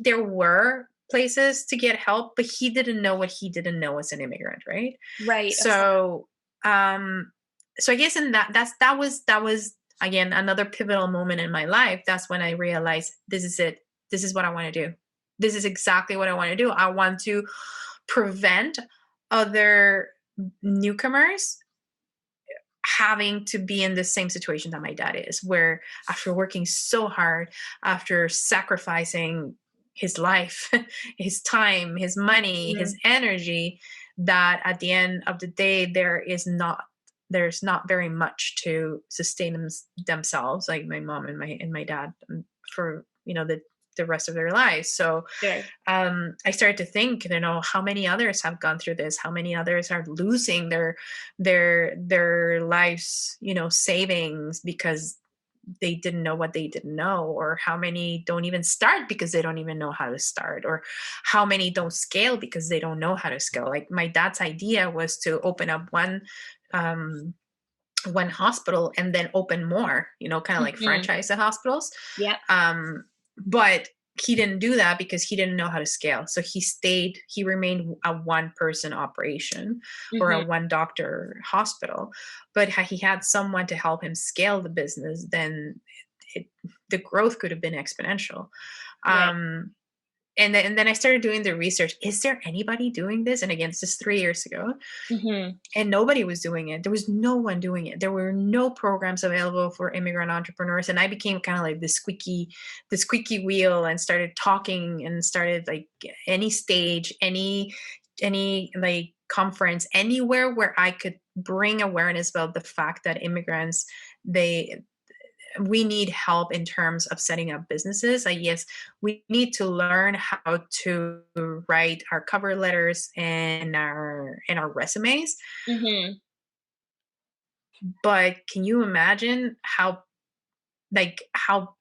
there were places to get help, but he didn't know what he didn't know as an immigrant, right? Right. Of course. So, um, so I guess in that was again another pivotal moment in my life. That's when I realized this is it. This is what I want to do. This is exactly what I want to do. I want to prevent other newcomers having to be in the same situation that my dad is, where after working so hard, after sacrificing his life, his time, his money, his Mhm. energy, that at the end of the day, there's not very much to sustain themselves, like my mom and my dad, for the rest of their lives. So Sure. I started to think, how many others have gone through this, how many others are losing their lives, savings, because they didn't know what they didn't know, or how many don't even start because they don't even know how to start, or how many don't scale because they don't know how to scale. Like, my dad's idea was to open up um one hospital and then open more, kind of like Mhm. franchise the hospitals. Yep. um but he didn't do that because he didn't know how to scale. So he remained a one person operation, or a Mhm. one doctor hospital. But had he had someone to help him scale the business, then it, the growth could have been exponential. Right. um and then I started doing the research. Is there anybody doing this? And again, this is 3 years ago, Mhm. and nobody was doing it. There was no one doing it. There were no programs available for immigrant entrepreneurs. And I became kind of like the squeaky wheel, and started talking, and started, like, any stage, any like conference, anywhere where I could bring awareness about the fact that immigrants, they we need help in terms of setting up businesses. Like, yes, we need to learn how to write our cover letters and our resumes. Mhm. But can you imagine how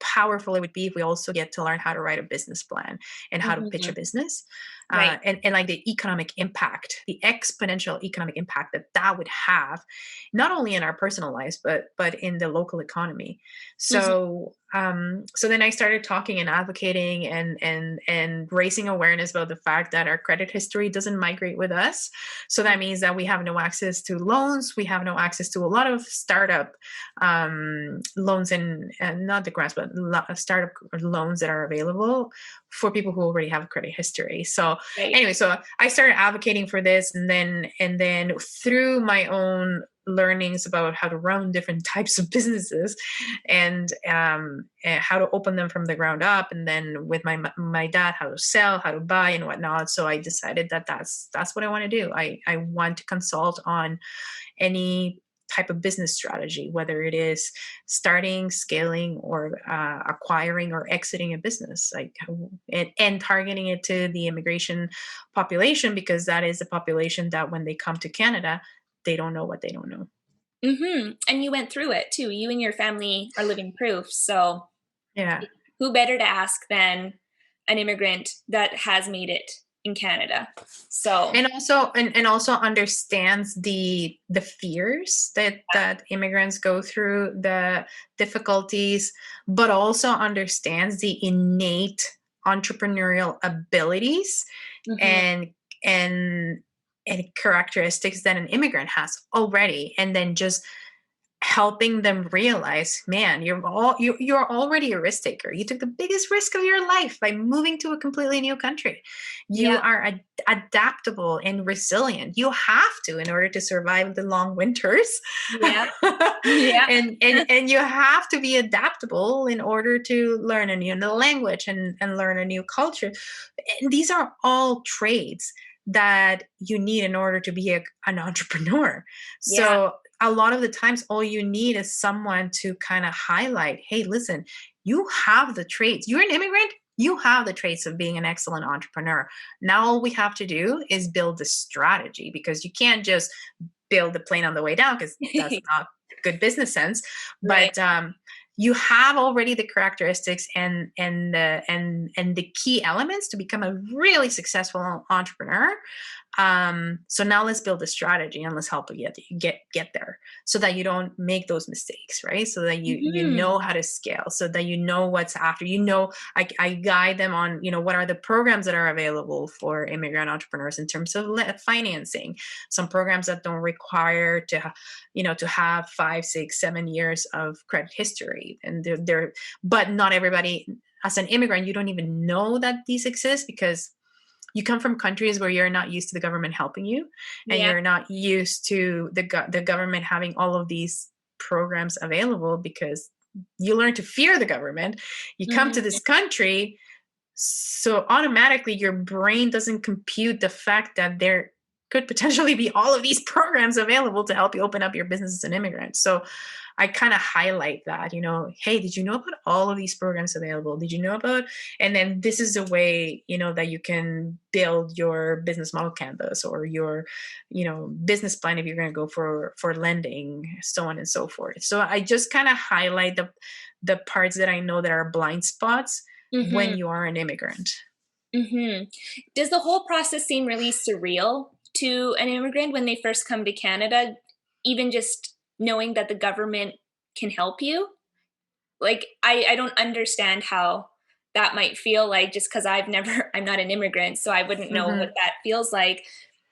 powerful it would be if we also get to learn how to write a business plan, and how to pitch a Mhm. business, Right. and like the economic impact, the exponential economic impact that would have, not only in our personal lives, but in the local economy. Mhm. So then I started talking and advocating, and raising awareness about the fact that our credit history doesn't migrate with us. So that means that we have no access to loans, we have no access to a lot of startup loans, and not the grants, but startup loans that are available for people who already have a credit history. So Right. anyway, so I started advocating for this, and then through my own learnings about how to run different types of businesses, and how to open them from the ground up, and then with my dad, how to sell, how to buy, and whatnot. So I decided that that's what I want to do. I want to consult on any type of business strategy, whether it is starting, scaling, or acquiring or exiting a business, like, and targeting it to the immigration population, because that is the population that when they come to Canada, they don't know what they don't know. Mhm. And you went through it too. You and your family are living proof. So Yeah. who better to ask than an immigrant that has made it in Canada? So, And also understands the fears that immigrants go through, the difficulties, but also understands the innate entrepreneurial abilities, mhm. and and and characteristics that an immigrant has already, and then just helping them realize, man, you're already a risk taker. You took the biggest risk of your life by moving to a completely new country. You Yeah. are adaptable and resilient. You have to, in order to survive the long winters. Yeah. Yeah. And you have to be adaptable in order to learn a new language, and learn a new culture. And these are all traits that you need in order to be an entrepreneur. Yeah. So a lot of the times, all you need is someone to kind of highlight, hey, listen, you have the traits. You're an immigrant. You have the traits of being an excellent entrepreneur. Now, all we have to do is build the strategy, because you can't just build the plane on the way down, because that's not good business sense. Right. But you have already the characteristics and the key elements to become a really successful entrepreneur. So now let's build a strategy, and let's help you get there, so that you don't make those mistakes, right? So that you Mhm. know how to scale, so that you know what's after. I guide them on, what are the programs that are available for immigrant entrepreneurs in terms of financing. Some programs that don't require to have 5, 6, 7 years of credit history, and but not everybody. As an immigrant, you don't even know that these exist, because you come from countries where you're not used to the government helping you, and Yeah. you're not used to the government having all of these programs available, because you learn to fear the government. You come to Mhm. this country, so automatically your brain doesn't compute the fact that there could potentially be all of these programs available to help you open up your business as an immigrant. So I kind of highlight that, hey, did you know about all of these programs available? Did you know about, and then this is a way, that you can build your business model canvas, or your, business plan, if you're going to go for lending, so on and so forth. So I just kind of highlight the parts that I know that are blind spots when Mhm. you are an immigrant. Mhm. Does the whole process seem really surreal to an immigrant when they first come to Canada, even just knowing that the government can help you? Like, I don't understand how that might feel like, just because I'm not an immigrant, so I wouldn't know what Hmm. that feels like,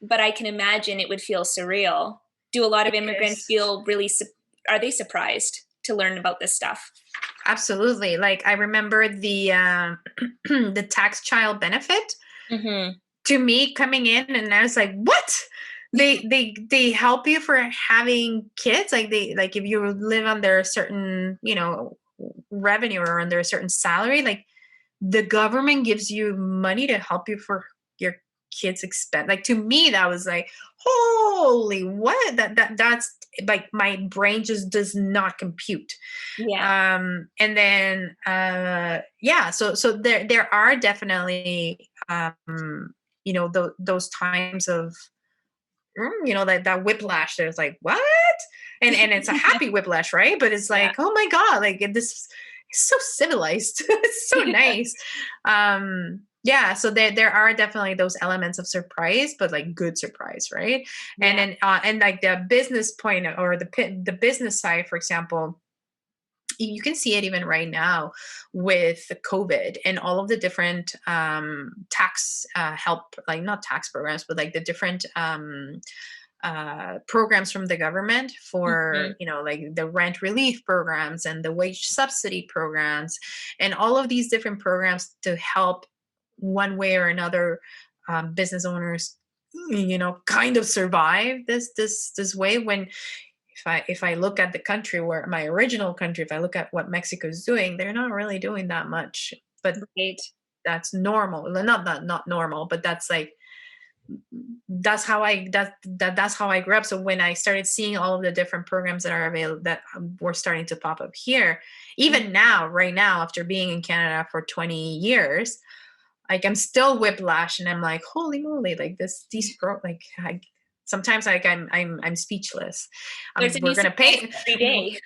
but I can imagine it would feel surreal. Do a lot of It immigrants is. feel really are they surprised to learn about this stuff? Absolutely. Like, I remember the the tax child benefit, Mhm. to me, coming in, and I was like, what? They help you for having kids? Like, if you live under a certain, revenue, or under a certain salary, like, the government gives you money to help you for your kids expense. Like, to me, that was like, holy, what? That's like, my brain just does not compute. Yeah. And then yeah, so there are definitely those times of, that whiplash. There's like, what? And it's a happy whiplash, right? But it's Yeah. like, oh my god, like, this is so civilized. It's so nice. Yeah, so there are definitely those elements of surprise, but like good surprise, right? And Yeah. then and like the business point, or the business side, for example, you can see it even right now with the COVID and all of the different tax help, like, not tax programs, but like the different programs from the government for, Mhm. like the rent relief programs and the wage subsidy programs, and all of these different programs to help, one way or another, business owners, kind of survive this way. When, if I look at the country, where my original country, if I look at what Mexico is doing, they're not really doing that much. But Right. that's normal. Well, not normal, but that's like, that's how I grew up. So when I started seeing all of the different programs that are available, that were starting to pop up here, Mm. even now, right now, after being in Canada for 20 years, like, I'm still whiplash, and I'm like, holy moly, like, like, sometimes, like, I'm speechless. There's a We're new gonna surprise pay. every day.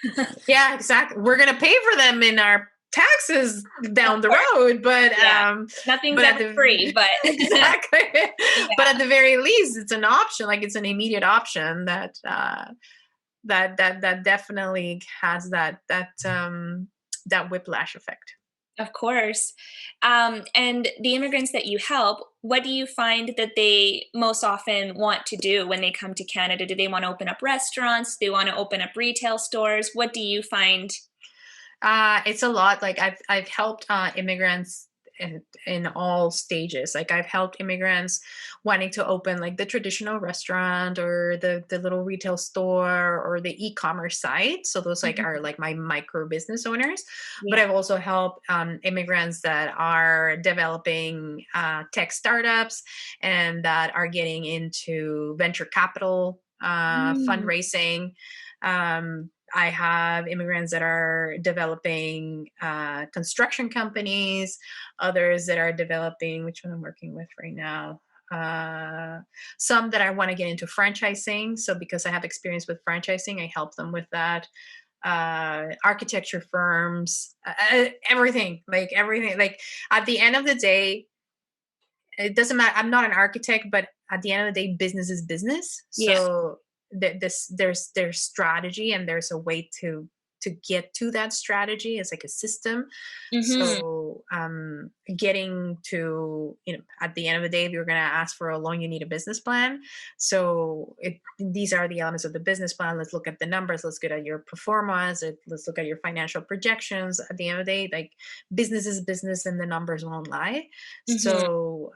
Yeah, exactly. We're gonna pay for them in our taxes Of down the course. road, Yeah. Nothing's at ever the free, but exactly, but yeah, at the very least, it's an option. Like, it's an immediate option that that definitely has that whiplash effect. of course. And the immigrants that you help, what do you find that they most often want to do when they come to Canada? Do they want to open up restaurants? Do they want to open up retail stores? What do you find? It's a lot. Like, I've helped immigrants. in all stages. Like I've helped immigrants wanting to open like the traditional restaurant or the little retail store or the e-commerce site. So those like Mhm. are like my micro business owners. But Yeah. I've also helped immigrants that are developing tech startups and that are getting into venture capital Mm. fundraising. I have immigrants that are developing construction companies, others that are developing, which one I'm working with right now. Some that I want to get into franchising. So because I have experience with franchising, I help them with that. Architecture firms, everything, like everything. Like at the end of the day, it doesn't matter. I'm not an architect, but at the end of the day, business is business. Yeah. So there's strategy and there's a way to get to that strategy. It's like a system. Mhm. So getting to, at the end of the day, if you're going to ask for a loan, you need a business plan. So these are the elements of the business plan. Let's look at the numbers. Let's look at your performance. Let's look at your financial projections. At the end of the day, like business is business and the numbers won't lie. Mhm. So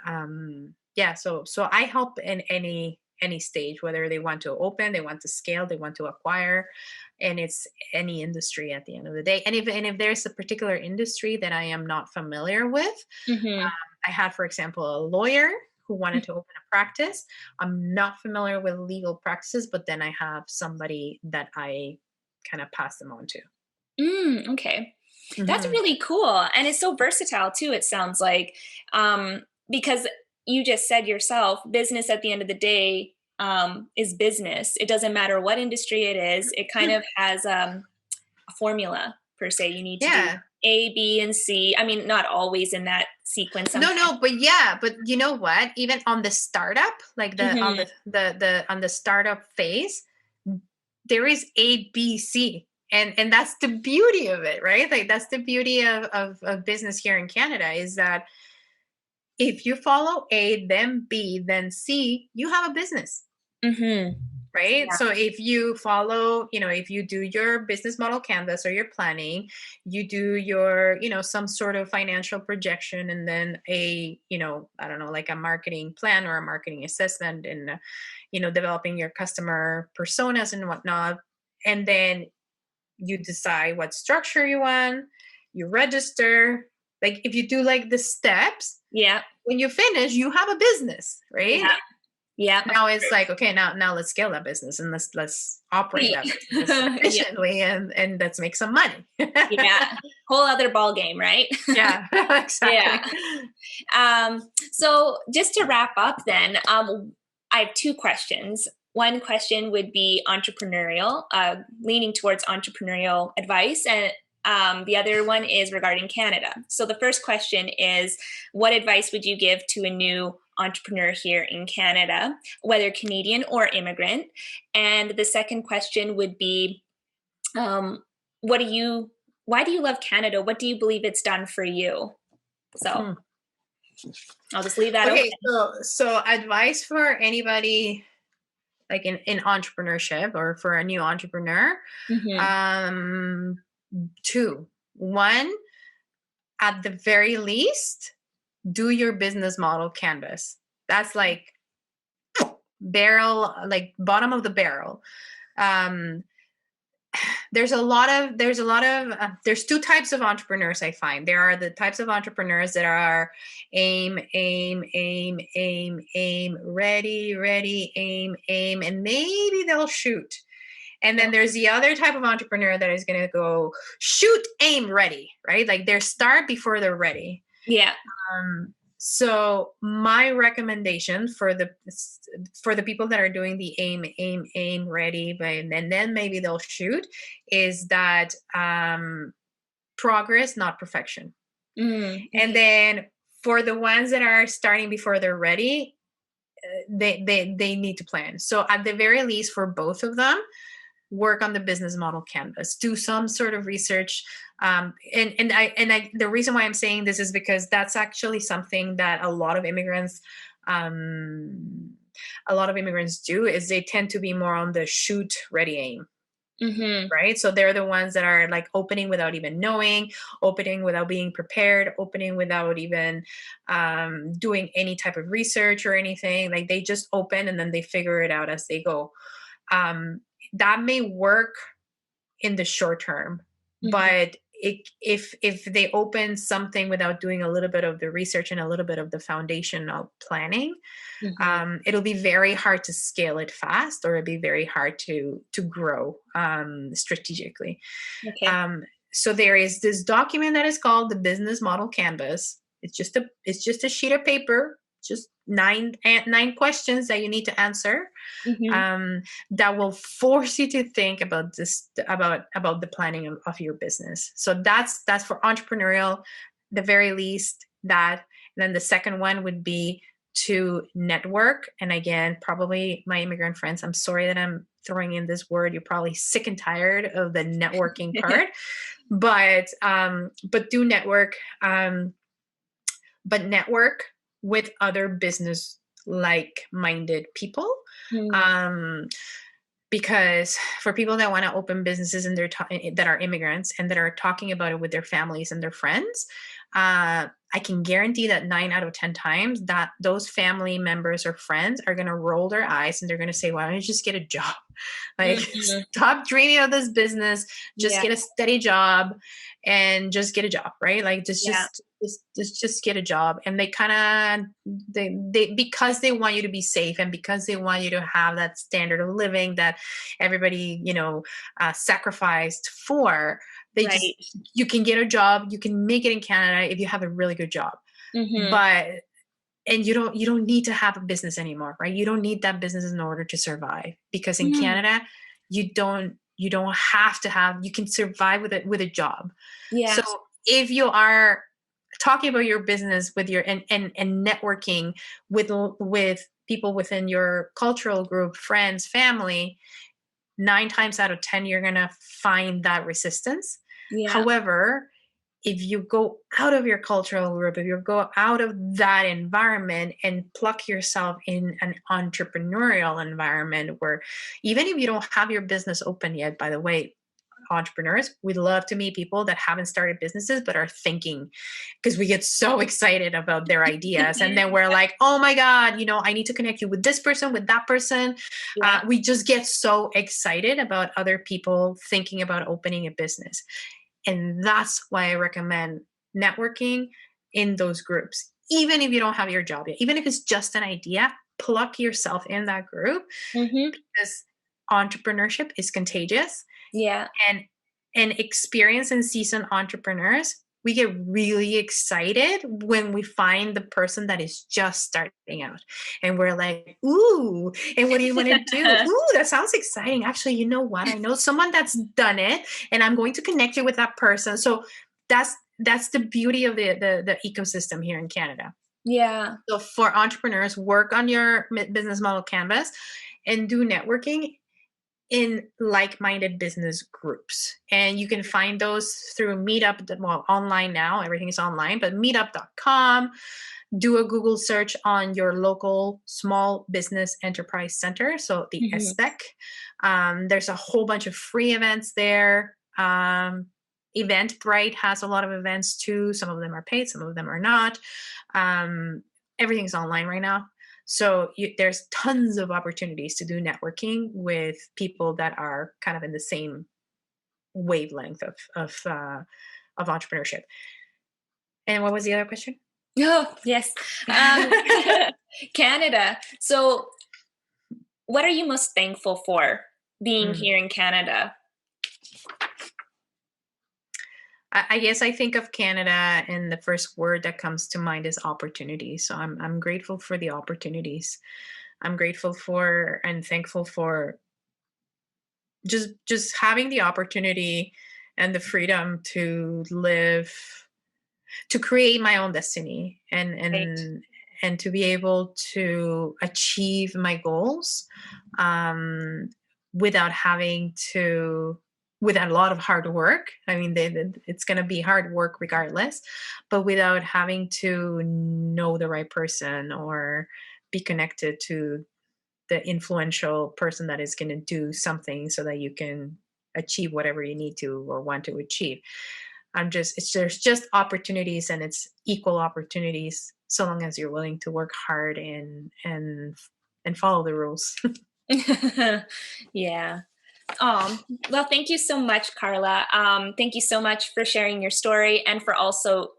yeah, so I help in any stage, whether they want to open, they want to scale, they want to acquire, and it's any industry at the end of the day. And if there's a particular industry that I am not familiar with, Mhm. I had, for example, a lawyer who wanted to open a practice. I'm not familiar with legal practices, but then I have somebody that I kind of pass them on to. Okay. That's Hmm. really cool. And it's so versatile too, it sounds like. Because you just said yourself, business at the end of the day is business. It doesn't matter what industry it is, it kind of has a formula per se. You need to do Yeah. A, B, and C. I mean, not always in that sequence. No, Sometimes. no, but yeah, but you know what? Even on the startup, like the on Hmm. the on the startup phase, there is A, B, C. And that's the beauty of it, right? Like that's the beauty of business here in Canada is that if you follow A, then B, then C, you have a business. Hmm. Right. Yeah. So if you follow, if you do your business model canvas or your planning, you do your, some sort of financial projection and then I don't know, like a marketing plan or a marketing assessment and, developing your customer personas and whatnot. And then you decide what structure you want, you register. Like if you do like the steps, Yeah. when you finish, you have a business, right? Yeah. Yeah. Of Now it's course. like, okay, now let's scale that business and let's operate that business Yeah. efficiently and let's make some money. Yeah. Whole other ball game, right? Yeah, Yeah. exactly. So just to wrap up then, I have two questions. One question would be entrepreneurial, leaning towards entrepreneurial advice, and the other one is regarding Canada. So the first question is, what advice would you give to a new entrepreneur here in Canada, whether Canadian or immigrant? And the second question would be, um, what do you, why do you love Canada? What do you believe it's done for you? So Hmm. I'll just leave that open. Okay, so advice for anybody like in entrepreneurship or for a new entrepreneur, Mhm. um, two. One, at the very least, do your business model canvas. That's like barrel, like bottom of the barrel. Um, there's two types of entrepreneurs I find. There are the types of entrepreneurs that are aim, ready, aim, and maybe they'll shoot. And then there's the other type of entrepreneur that is going to go shoot, aim, ready, right? Like they're start before they're ready. Yeah. So my recommendation for the people that are doing the aim, ready, but and then maybe they'll shoot, is that progress, not perfection. And Okay. then for the ones that are starting before they're ready, they need to plan. So at the very least, for both of them, work on the business model canvas, do some sort of research. And the reason why I'm saying this is because that's actually something that um, a lot of immigrants do, is they tend to be more on the shoot, ready, aim. Mm-hmm. right? So they're the ones that are like opening without even knowing, opening without being prepared, opening without even doing any type of research or anything. Like they just open and then they figure it out as they go. Um, that may work in the short term, Mm-hmm. but if they open something without doing a little bit of the research and a little bit of the foundational planning, Mm-hmm. it'll be very hard to scale it fast, or it'll be very hard to grow strategically. Okay. Um, so there is this document that is called the Business Model Canvas. It's just a sheet of paper, just nine questions that you need to answer, Mm-hmm. um, that will force you to think about this, about the planning of your business. So that's for entrepreneurial, the very least that. And then the second one would be to network. And again, probably my immigrant friends, I'm sorry that I'm throwing in this word. You're probably sick and tired of the networking part, but do network. But network with other business like-minded people, Mm-hmm. um, because for people that want to open businesses and that are immigrants and that are talking about it with their families and their friends, I can guarantee that 9 out of 10 times that those family members or friends are going to roll their eyes and they're going to say, "Why don't you just get a job? Like, Mm-hmm. stop dreaming of this business. Just Yeah. get a steady job and just get a job, right? Like, Yeah. just get a job." And they kind of they because they want you to be safe and because they want you to have that standard of living that everybody sacrificed for. They just Right. You can get a job, you can make it in Canada if you have a really good job, Mm-hmm. but and you don't need to have a business anymore, right? You don't need that business in order to survive, because in Mm. Canada you don't have to have, you can survive with a job. So Yeah. if you are talking about your business with your and networking with people within your cultural group, friends, family, 9 times out of 10 you're going to find that resistance. Yeah. However, if you go out of your cultural group, if you go out of that environment and pluck yourself in an entrepreneurial environment where, even if you don't have your business open yet, by the way, entrepreneurs, we love to meet people that haven't started businesses but are thinking, because we get so excited about their ideas. And then we're like, oh my God, I need to connect you with this person, with that person. Yeah. We just get so excited about other people thinking about opening a business. And that's why I recommend networking in those groups. Even if you don't have your job yet, even if it's just an idea, pluck yourself in that group, Mm-hmm. because entrepreneurship is contagious. Yeah. And experienced and seasoned entrepreneurs, we get really excited when we find the person that is just starting out. And we're like, ooh, and what do you want to do? Ooh, that sounds exciting. Actually, you know what? I know someone that's done it, and I'm going to connect you with that person. So that's the beauty of the ecosystem here in Canada. Yeah. So for entrepreneurs, work on your business model canvas and do networking in like-minded business groups. And you can find those through Meetup, well, online now, everything is online, but meetup.com. Do a Google search on your local small business enterprise center, so the Mm-hmm. SBEC. There's a whole bunch of free events there. Eventbrite has a lot of events too. Some of them are paid, some of them are not. Um, Everything's online right now. So there's tons of opportunities to do networking with people that are kind of in the same wavelength of entrepreneurship. And what was the other question? Oh, yes. Um, Canada. So, what are you most thankful for being Mm. here in Canada? I guess I think of Canada, and the first word that comes to mind is opportunity. So I'm grateful for the opportunities. I'm grateful for and thankful for just having the opportunity and the freedom to live, to create my own destiny, and Right. to be able to achieve my goals, um, without having to, without a lot of hard work. I mean, it's going to be hard work regardless, but without having to know the right person or be connected to the influential person that is going to do something so that you can achieve whatever you need to or want to achieve. There's just opportunities, and it's equal opportunities so long as you're willing to work hard and follow the rules. Yeah. Well, thank you so much, Karla. Thank you so much for sharing your story and for also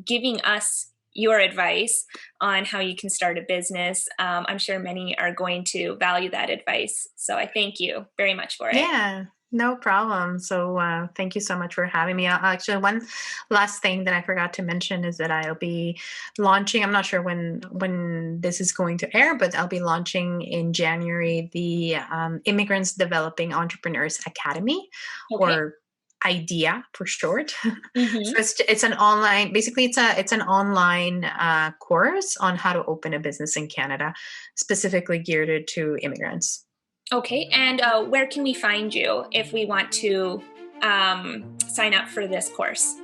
giving us your advice on how you can start a business. I'm sure many are going to value that advice. So I thank you very much for it. Yeah, no problem. So thank you so much for having me. Actually, one last thing that I forgot to mention is that I'll be launching. I'm not sure when this is going to air, but I'll be launching in January the Immigrants Developing Entrepreneurs Academy, Okay. or IDEA for short. Mm-hmm. So it's an online, basically it's an online course on how to open a business in Canada, specifically geared to immigrants. Okay, and where can we find you if we want to sign up for this course?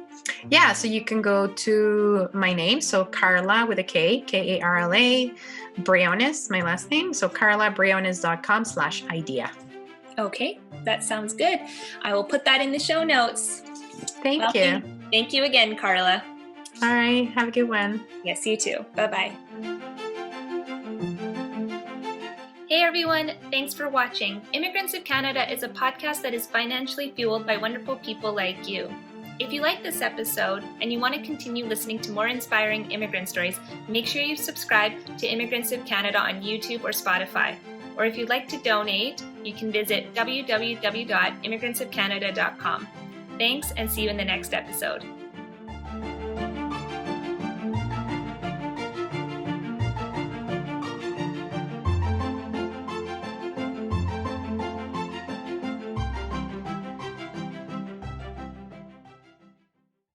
Yeah, so you can go to my name, so Karla with a K, Karla Briones, my last name. So karlabriones.com/idea. Okay, that sounds good. I will put that in the show notes. Thank you. Thank you again, Karla. All right, have a good one. Yes, you too. Bye-bye. Hey everyone, thanks for watching. Immigrants of Canada is a podcast that is financially fueled by wonderful people like you. If you like this episode and you want to continue listening to more inspiring immigrant stories, make sure you subscribe to Immigrants of Canada on YouTube or Spotify. Or if you'd like to donate, you can visit www.immigrantsofcanada.com. Thanks, and see you in the next episode.